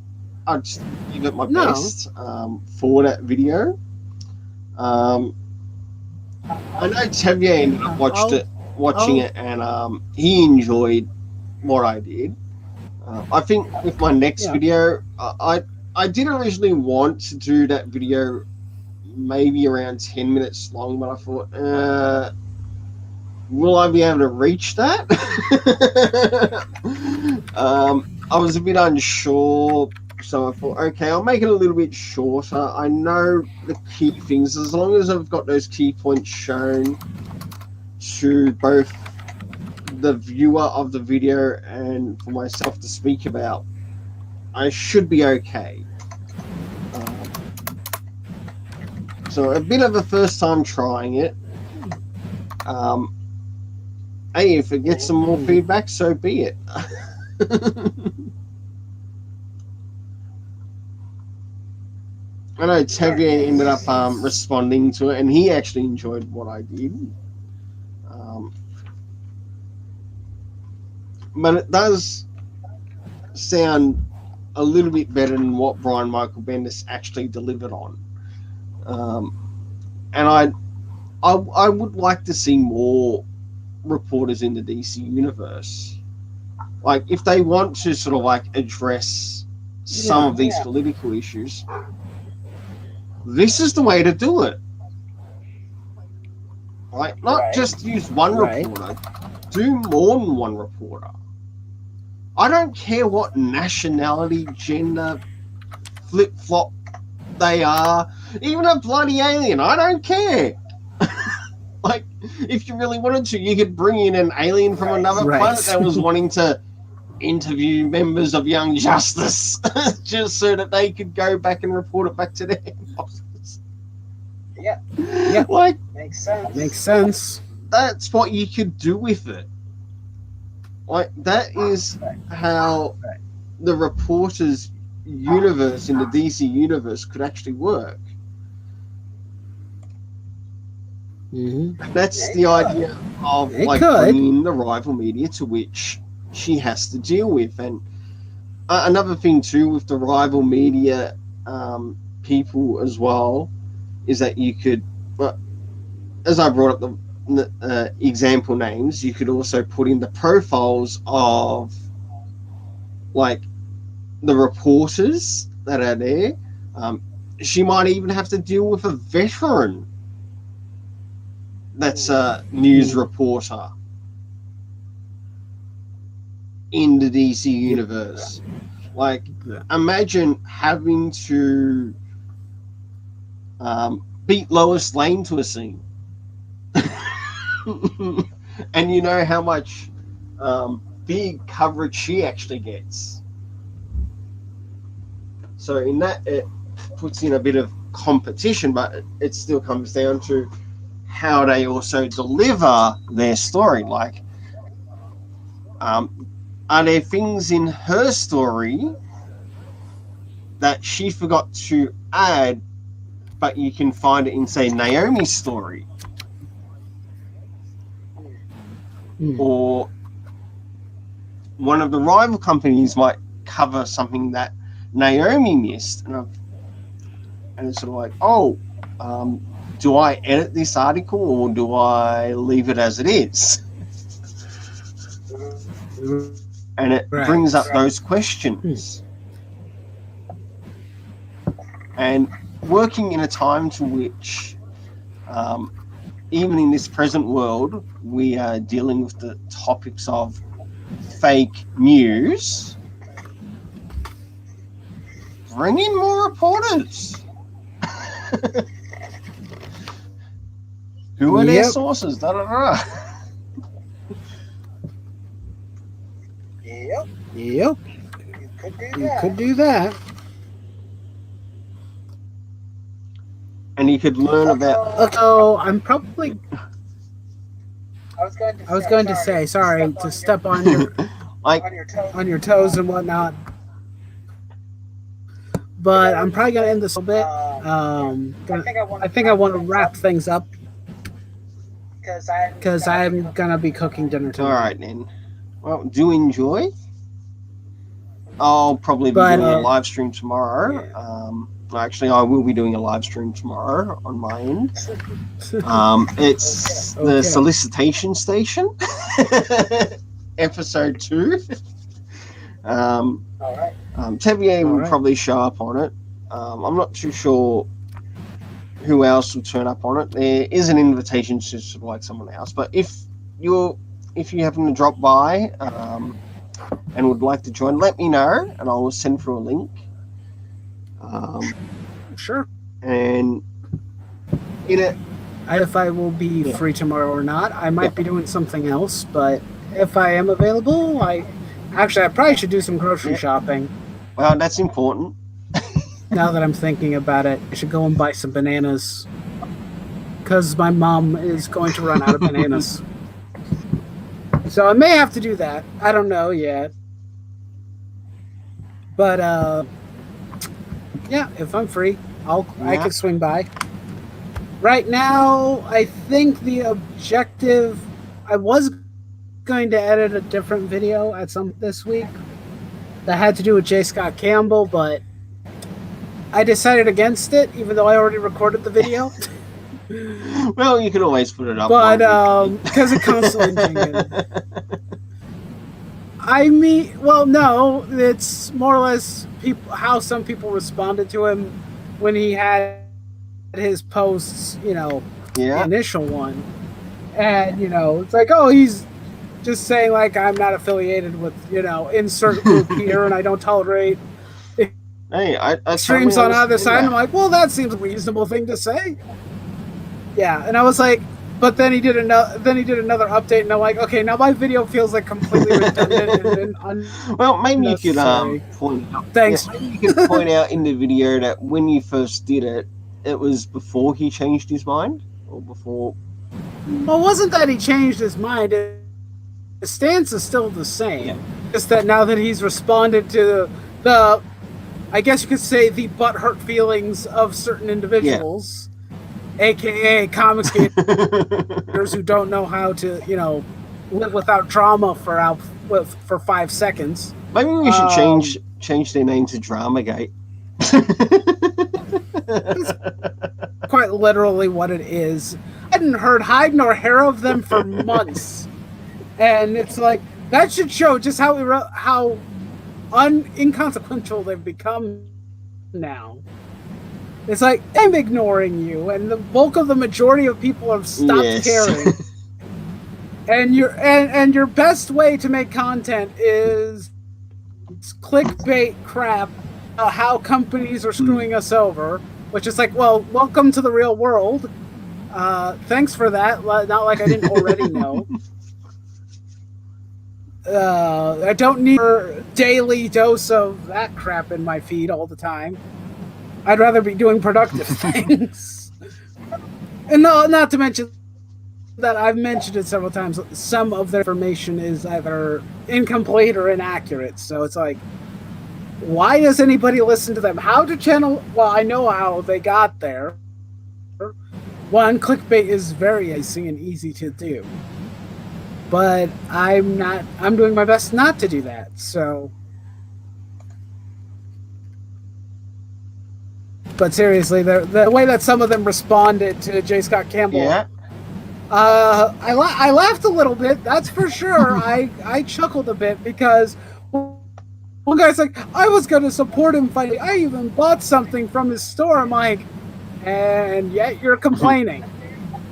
I'd just give it my best for that video. I know Xavier ended up watching it, and he enjoyed what I did. I think with my next video, I did originally want to do that video maybe around 10 minutes long, but I thought, will I be able to reach that? I was a bit unsure, so I thought, okay, I'll make it a little bit shorter. I know the key things, as long as I've got those key points shown to both the viewer of the video and for myself to speak about, I should be okay. So a bit of a first time trying it. Hey, if it gets some more feedback, so be it. I know Xavier ended up responding to it, and he actually enjoyed what I did. But it does sound a little bit better than what Brian Michael Bendis actually delivered on. And I would like to see more reporters in the DC universe. Like, if they want to sort of like address some of these political issues, this is the way to do it. Like, not just use one reporter, do more than one reporter. I don't care what nationality, gender, flip-flop they are, even a bloody alien, I don't care. Like, if you really wanted to, you could bring in an alien from another planet that was wanting to interview members of Young Justice just so that they could go back and report it back to their bosses. Yeah. Like, Makes sense. That's what you could do with it. Like, that is how the reporters universe in the DC universe could actually work. That's the idea of bringing the rival media to which she has to deal with. And another thing too with the rival media people as well is that you could, as I brought up the example names, you could also put in the profiles of like the reporters that are there. She might even have to deal with a veteran that's a news reporter in the DC universe. Like, imagine having to beat Lois Lane to a scene. And you know how much big coverage she actually gets. So in that, it puts in a bit of competition, but it still comes down to how they also deliver their story. Like, are there things in her story that she forgot to add, but you can find it in, say, Naomi's story? Or one of the rival companies might cover something that Naomi missed, and it's sort of like, do I edit this article or do I leave it as it is? And it brings up those questions. And working in a time to which even in this present world, we are dealing with the topics of fake news. Bring in more reporters. Who are their sources? Da, da, da. Yep. You could do that. And you could learn about. So I'm probably. I was going to say, sorry to step on your on your toes and whatnot, but I'm probably going to end this a bit. I think I want to wrap things up because I'm going to be cooking dinner tonight. All right, then. Well, do enjoy. I'll probably be doing a live stream tomorrow. Yeah. Actually, I will be doing a live stream tomorrow on my end. It's the solicitation station, episode 2. All right. Tevier will probably show up on it. I'm not too sure who else will turn up on it. There is an invitation to sort of like someone else, but if you happen to drop by and would like to join, let me know, and I will send through a link. Sure. And in it, if I will be free tomorrow or not, I might be doing something else. But if I am available, I probably should do some grocery shopping. Well, that's important. Now that I'm thinking about it, I should go and buy some bananas because my mom is going to run out of bananas. So I may have to do that. I don't know yet. But yeah, if I'm free, I can swing by. Right now, I think the objective, I was going to edit a different video at some this week that had to do with J. Scott Campbell, but I decided against it, even though I already recorded the video. Well, you can always put it up. But because it constantly changes. I mean, well, no, it's more or less how some people responded to him when he had his posts, the initial one. And, it's like, oh, he's just saying, like, I'm not affiliated with, insert group here, and I don't tolerate streams on either side. And I'm like, well, that seems a reasonable thing to say. Yeah, and I was like, but then he did another update, and I'm like, okay, now my video feels like completely redundant and well, maybe you could point out. Thanks. Yeah, maybe you could point out in the video that when you first did it, it was before he changed his mind, or before. Well, it wasn't that he changed his mind. His stance is still the same. Yeah. Just that now that he's responded to the, I guess you could say, the butthurt feelings of certain individuals. Yeah. AKA comics creators who don't know how to, live without trauma for 5 seconds. Maybe we should change their name to Dramagate. That's quite literally what it is. I hadn't heard hide nor hair of them for months, and it's like that should show just how inconsequential they've become now. It's like, I'm ignoring you, and the bulk of the majority of people have stopped caring. And your best way to make content is clickbait crap, how companies are screwing us over, which is like, well, welcome to the real world. Thanks for that. Not like I didn't already know. I don't need a daily dose of that crap in my feed all the time. I'd rather be doing productive things. And no, not to mention that I've mentioned it several times, some of the information is either incomplete or inaccurate. So it's like, why does anybody listen to them? How to channel? Well, I know how they got there. One, clickbait is very easy and easy to do. But I'm doing my best not to do that. So... But seriously, the way that some of them responded to J. Scott Campbell, I laughed a little bit. That's for sure. I chuckled a bit because one guy's like, I was going to support him fighting. I even bought something from his store. I'm like, and yet you're complaining.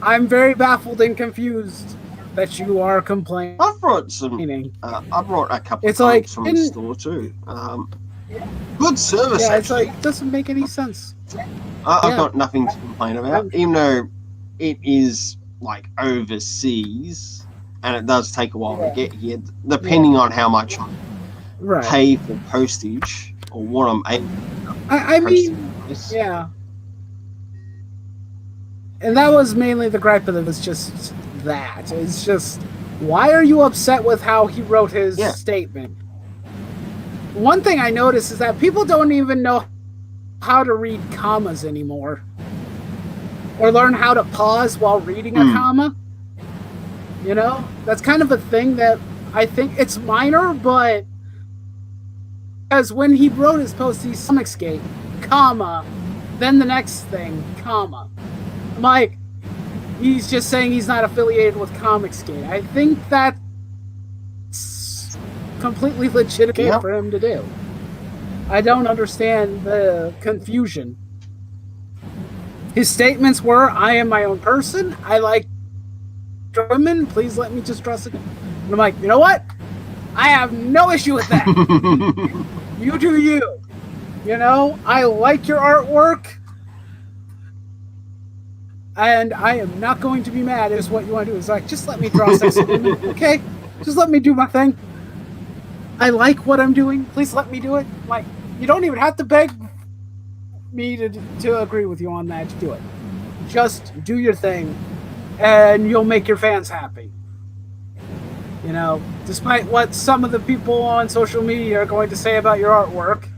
I'm very baffled and confused that you are complaining. I've brought some. I brought a couple of comics from the store too. Good service. Yeah, actually. it's like it doesn't make any sense. I've got nothing to complain about, even though it is like overseas and it does take a while to get here, depending on how much I pay for postage or what I'm able. I mean, yeah. And that was mainly the gripe of it, was just that. It's just, why are you upset with how he wrote his statement? One thing I noticed is that people don't even know how to read commas anymore. Or learn how to pause while reading a comma. You know? That's kind of a thing that I think it's minor, but because when he wrote his post, he's Comicsgate, comma, then the next thing, comma. I'm like, he's just saying he's not affiliated with Comicsgate. I think that's completely legitimate for him to do. I don't understand the confusion. His statements were, I am my own person, I like women, please let me just dress again. And I'm like, you know what? I have no issue with that. You do you. You know, I like your artwork. And I am not going to be mad is what you want to do. It's like, just let me draw sexy women, okay? Just let me do my thing. I like what I'm doing. Please let me do it. Like, you don't even have to beg me to agree with you on that to do it. Just do your thing, and you'll make your fans happy. You know, despite what some of the people on social media are going to say about your artwork,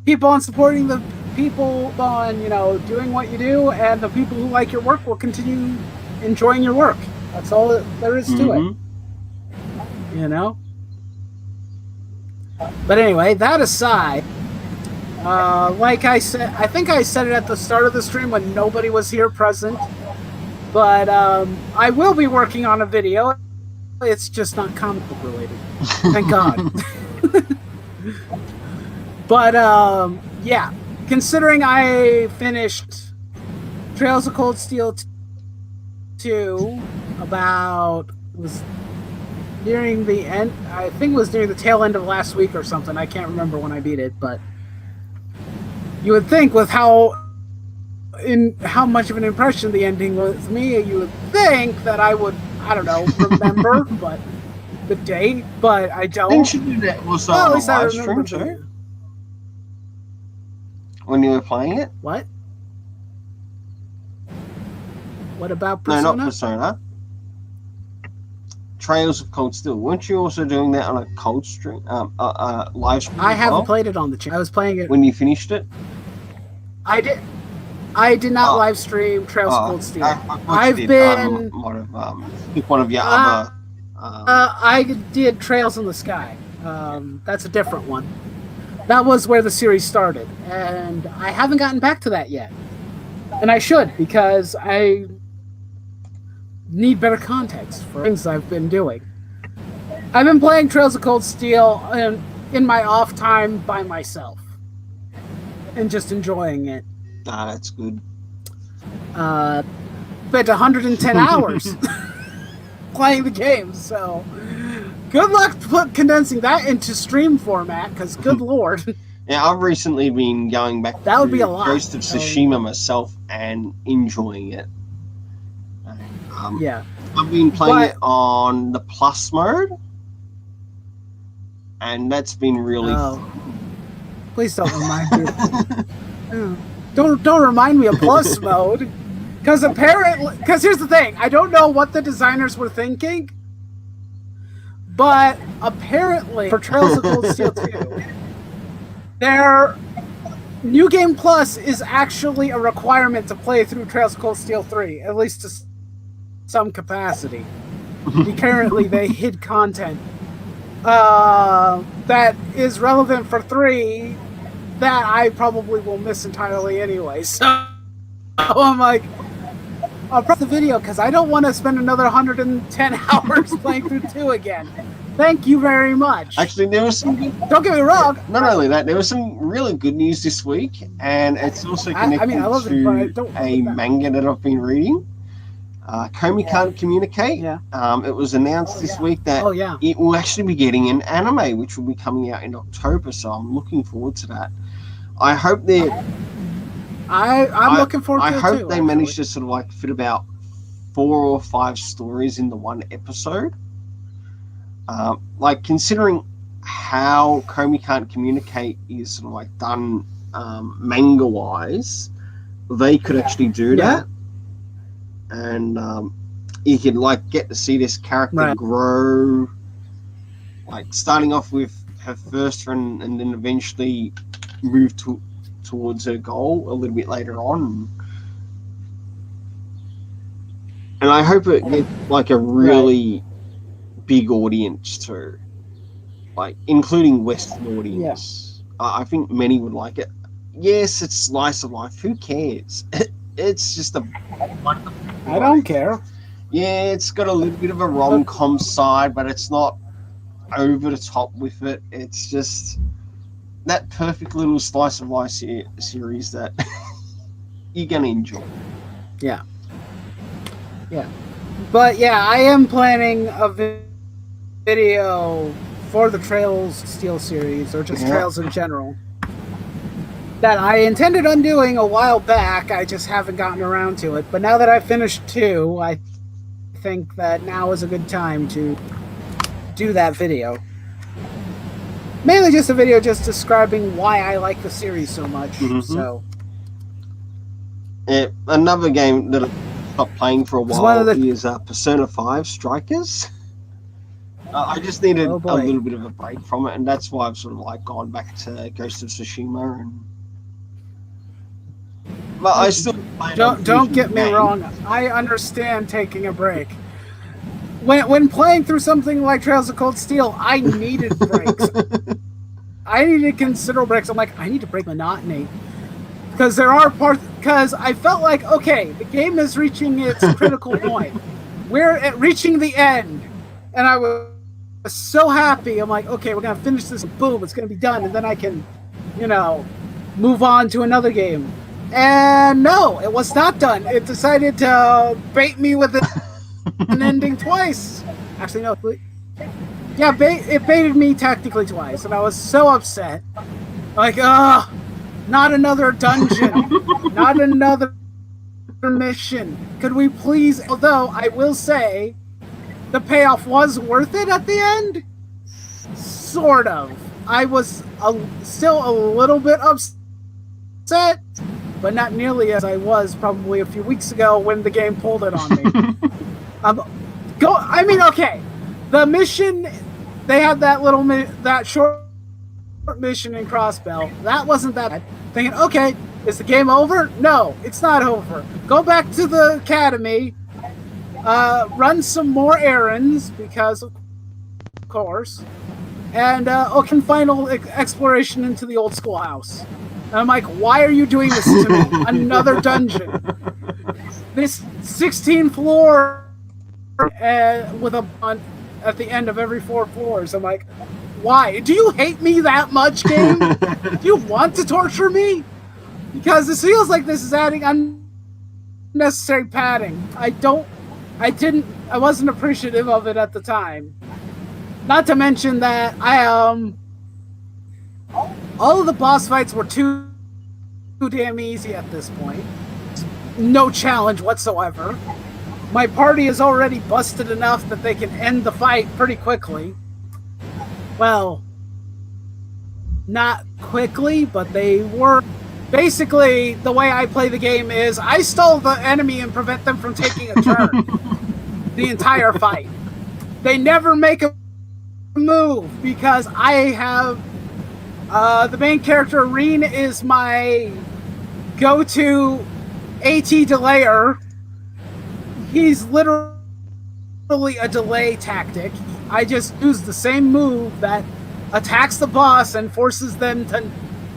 keep on supporting the people on, you know, doing what you do, and the people who like your work will continue enjoying your work. That's all there is to it. You know? But anyway, that aside, like I said, I think I said it at the start of the stream when nobody was here present, but I will be working on a video. It's just not comic book related. Thank God. But yeah, considering I finished Trails of Cold Steel 2 about, was nearing the end, I think it was near the tail end of last week or something. I can't remember when I beat it, but you would think with how much of an impression the ending was with me, you would think that I would, I don't know, remember but the date, but I don't. Didn't you do that also on a live stream too? When you were playing it? What? What about Persona? No, not Persona. Trails of Cold Steel. Weren't you also doing that on a cold stream, live stream? I haven't played it on the channel. I was playing it when you finished it. I did not live stream Trails of Cold Steel. I've been one of your other. I did Trails in the Sky. That's a different one. That was where the series started, and I haven't gotten back to that yet. And I should, because I need better context for things I've been doing. I've been playing Trails of Cold Steel in my off time by myself, and just enjoying it. That's good. Spent 110 hours playing the game, so good luck condensing that into stream format, because good lord. Yeah, I've recently been going back that would be a lot. Ghost of Tsushima myself and enjoying it. Yeah. I've been playing it on the plus mode, and that's been really fun. Please don't remind me. Don't remind me of plus mode, because here's the thing, I don't know what the designers were thinking, but apparently for Trails of Cold Steel 2, their New Game Plus is actually a requirement to play through Trails of Cold Steel 3, at least to some capacity. Apparently they hid content that is relevant for 3 that I probably will miss entirely anyway. So I'm like, I'll press the video because I don't want to spend another 110 hours playing through 2 again. Thank you very much. Actually, there was some. Don't get me wrong. Not only that, there was some really good news this week, and it's also connected I love it, but I don't to a manga that I've been reading. Komi Can't Communicate. Yeah. It was announced this week that it will actually be getting an anime, which will be coming out in October. So I'm looking forward to that. I hope they. I'm looking forward to it too. I hope they manage to sort of like fit about 4 or 5 stories into one episode. Like considering how Komi Can't Communicate is sort of like done manga wise, they could actually do that. And you could like get to see this character grow, like starting off with her first friend and then eventually move towards her goal a little bit later on. And I hope it gets like a really big audience too, like including Western audience. I think many would like it. Yes, it's slice of life. Who cares? It's just a. I don't care. Yeah, it's got a little bit of a rom-com side, but it's not over the top with it. It's just that perfect little slice of life series that you're gonna enjoy. Yeah. But yeah, I am planning a video for the Trails Steel series, or just Trails in general, that I intended on doing a while back. I just haven't gotten around to it. But now that I've finished 2, I think that now is a good time to do that video. Mainly just a video just describing why I like the series so much. So another game that I've stopped playing for a while is Persona 5 Strikers. I just needed a little bit of a break from it, and that's why I've sort of like gone back to Ghost of Tsushima. But I still don't get me wrong. I understand taking a break. When playing through something like Trails of Cold Steel, I needed breaks. I needed considerable breaks. I'm like, I need to break monotony. Because there are parts... Because I felt like, okay, the game is reaching its critical point. We're at reaching the end. And I was so happy. I'm like, okay, we're going to finish this. Boom, it's going to be done. And then I can, move on to another game. And no, it was not done. It decided to bait me with an ending twice. Actually, no. Yeah, it baited me technically twice, and I was so upset. Like, not another dungeon. Not another mission. Could we please... Although, I will say, the payoff was worth it at the end. Sort of. I was still a little bit upset, but not nearly as I was probably a few weeks ago when the game pulled it on me. Okay. The mission, they had that short mission in Crossbell. That wasn't that bad. Thinking, okay, is the game over? No, it's not over. Go back to the academy, run some more errands, because of course, and final exploration into the old schoolhouse. And I'm like, why are you doing this to me? Another dungeon. This 16 floor with a at the end of every 4 floors. I'm like, why? Do you hate me that much, game? Do you want to torture me? Because this feels like this is adding unnecessary padding. I wasn't appreciative of it at the time. Not to mention that all of the boss fights were too damn easy at this point. No challenge whatsoever. My party is already busted enough that they can end the fight pretty quickly. Well, not quickly, but they were. Basically, the way I play the game is I stall the enemy and prevent them from taking a turn. The entire fight. They never make a move because I have the main character, Reen, is my go-to AT delayer. He's literally a delay tactic. I just use the same move that attacks the boss and forces them to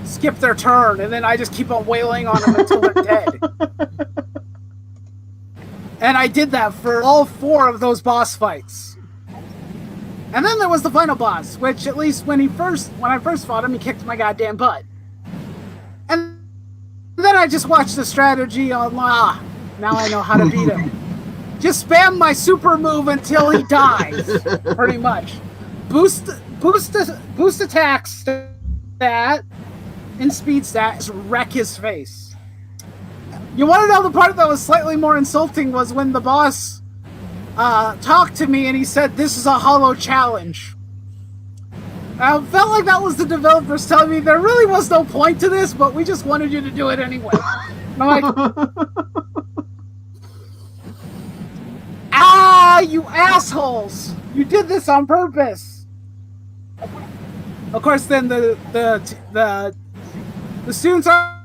skip their turn, and then I just keep on wailing on them until they're dead. And I did that for all 4 of those boss fights. And then there was the final boss, which at least when I first fought him, he kicked my goddamn butt. And then I just watched the strategy online. Now I know how to beat him. Just spam my super move until he dies, pretty much. Boost attack stat and speed stat, just wreck his face. You want to know the part that was slightly more insulting was when the boss talked to me and he said, "This is a hollow challenge." I felt like that was the developers telling me there really was no point to this, but we just wanted you to do it anyway. And I'm like, you assholes! You did this on purpose. Of course, then the students are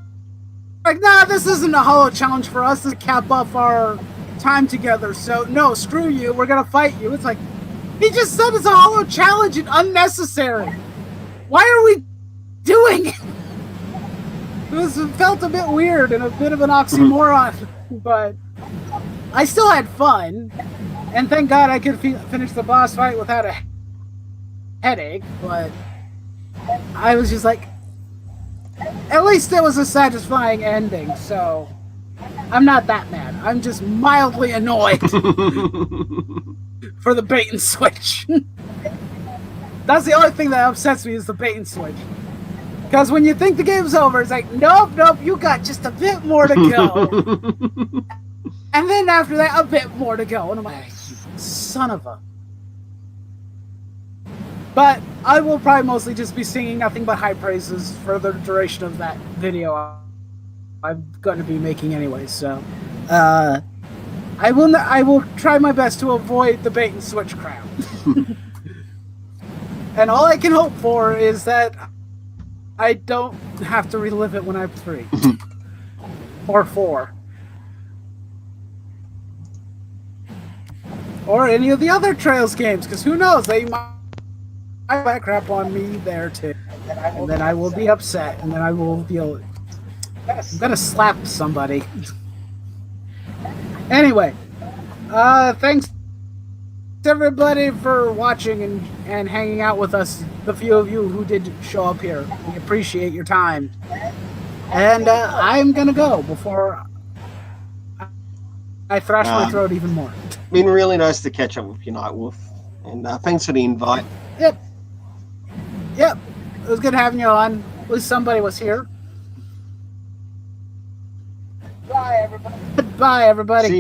like, "Nah, this isn't a hollow challenge for us to cap off our time together. So no, screw you. We're gonna fight you." It's like, he just said it's a hollow challenge and unnecessary. Why are we doing it? It felt a bit weird and a bit of an oxymoron, but I still had fun. And thank God I could finish the boss fight without a headache, but I was just like, at least it was a satisfying ending, so I'm not that mad. I'm just mildly annoyed for the bait and switch. That's the only thing that upsets me is the bait and switch. Because when you think the game's over, it's like, nope, you got just a bit more to go. And then after that, a bit more to go. And I'm like, son of a... But I will probably mostly just be singing nothing but high praises for the duration of that video I'm going to be making anyway. So, I will try my best to avoid the bait and switch crap. And all I can hope for is that I don't have to relive it when I'm 3 or 4. Or any of the other Trails games, because who knows, they might back crap on me there too. And then I will be upset, and then I will feel I'm gonna slap somebody. Anyway, thanks everybody for watching and hanging out with us, the few of you who did show up here. We appreciate your time. And I'm gonna go before I thrash my throat even more. Been really nice to catch up with you, Nightwolf, and thanks for the invite. Yep. It was good having you on. At least somebody was here. Bye, everybody. Bye, everybody. See ya.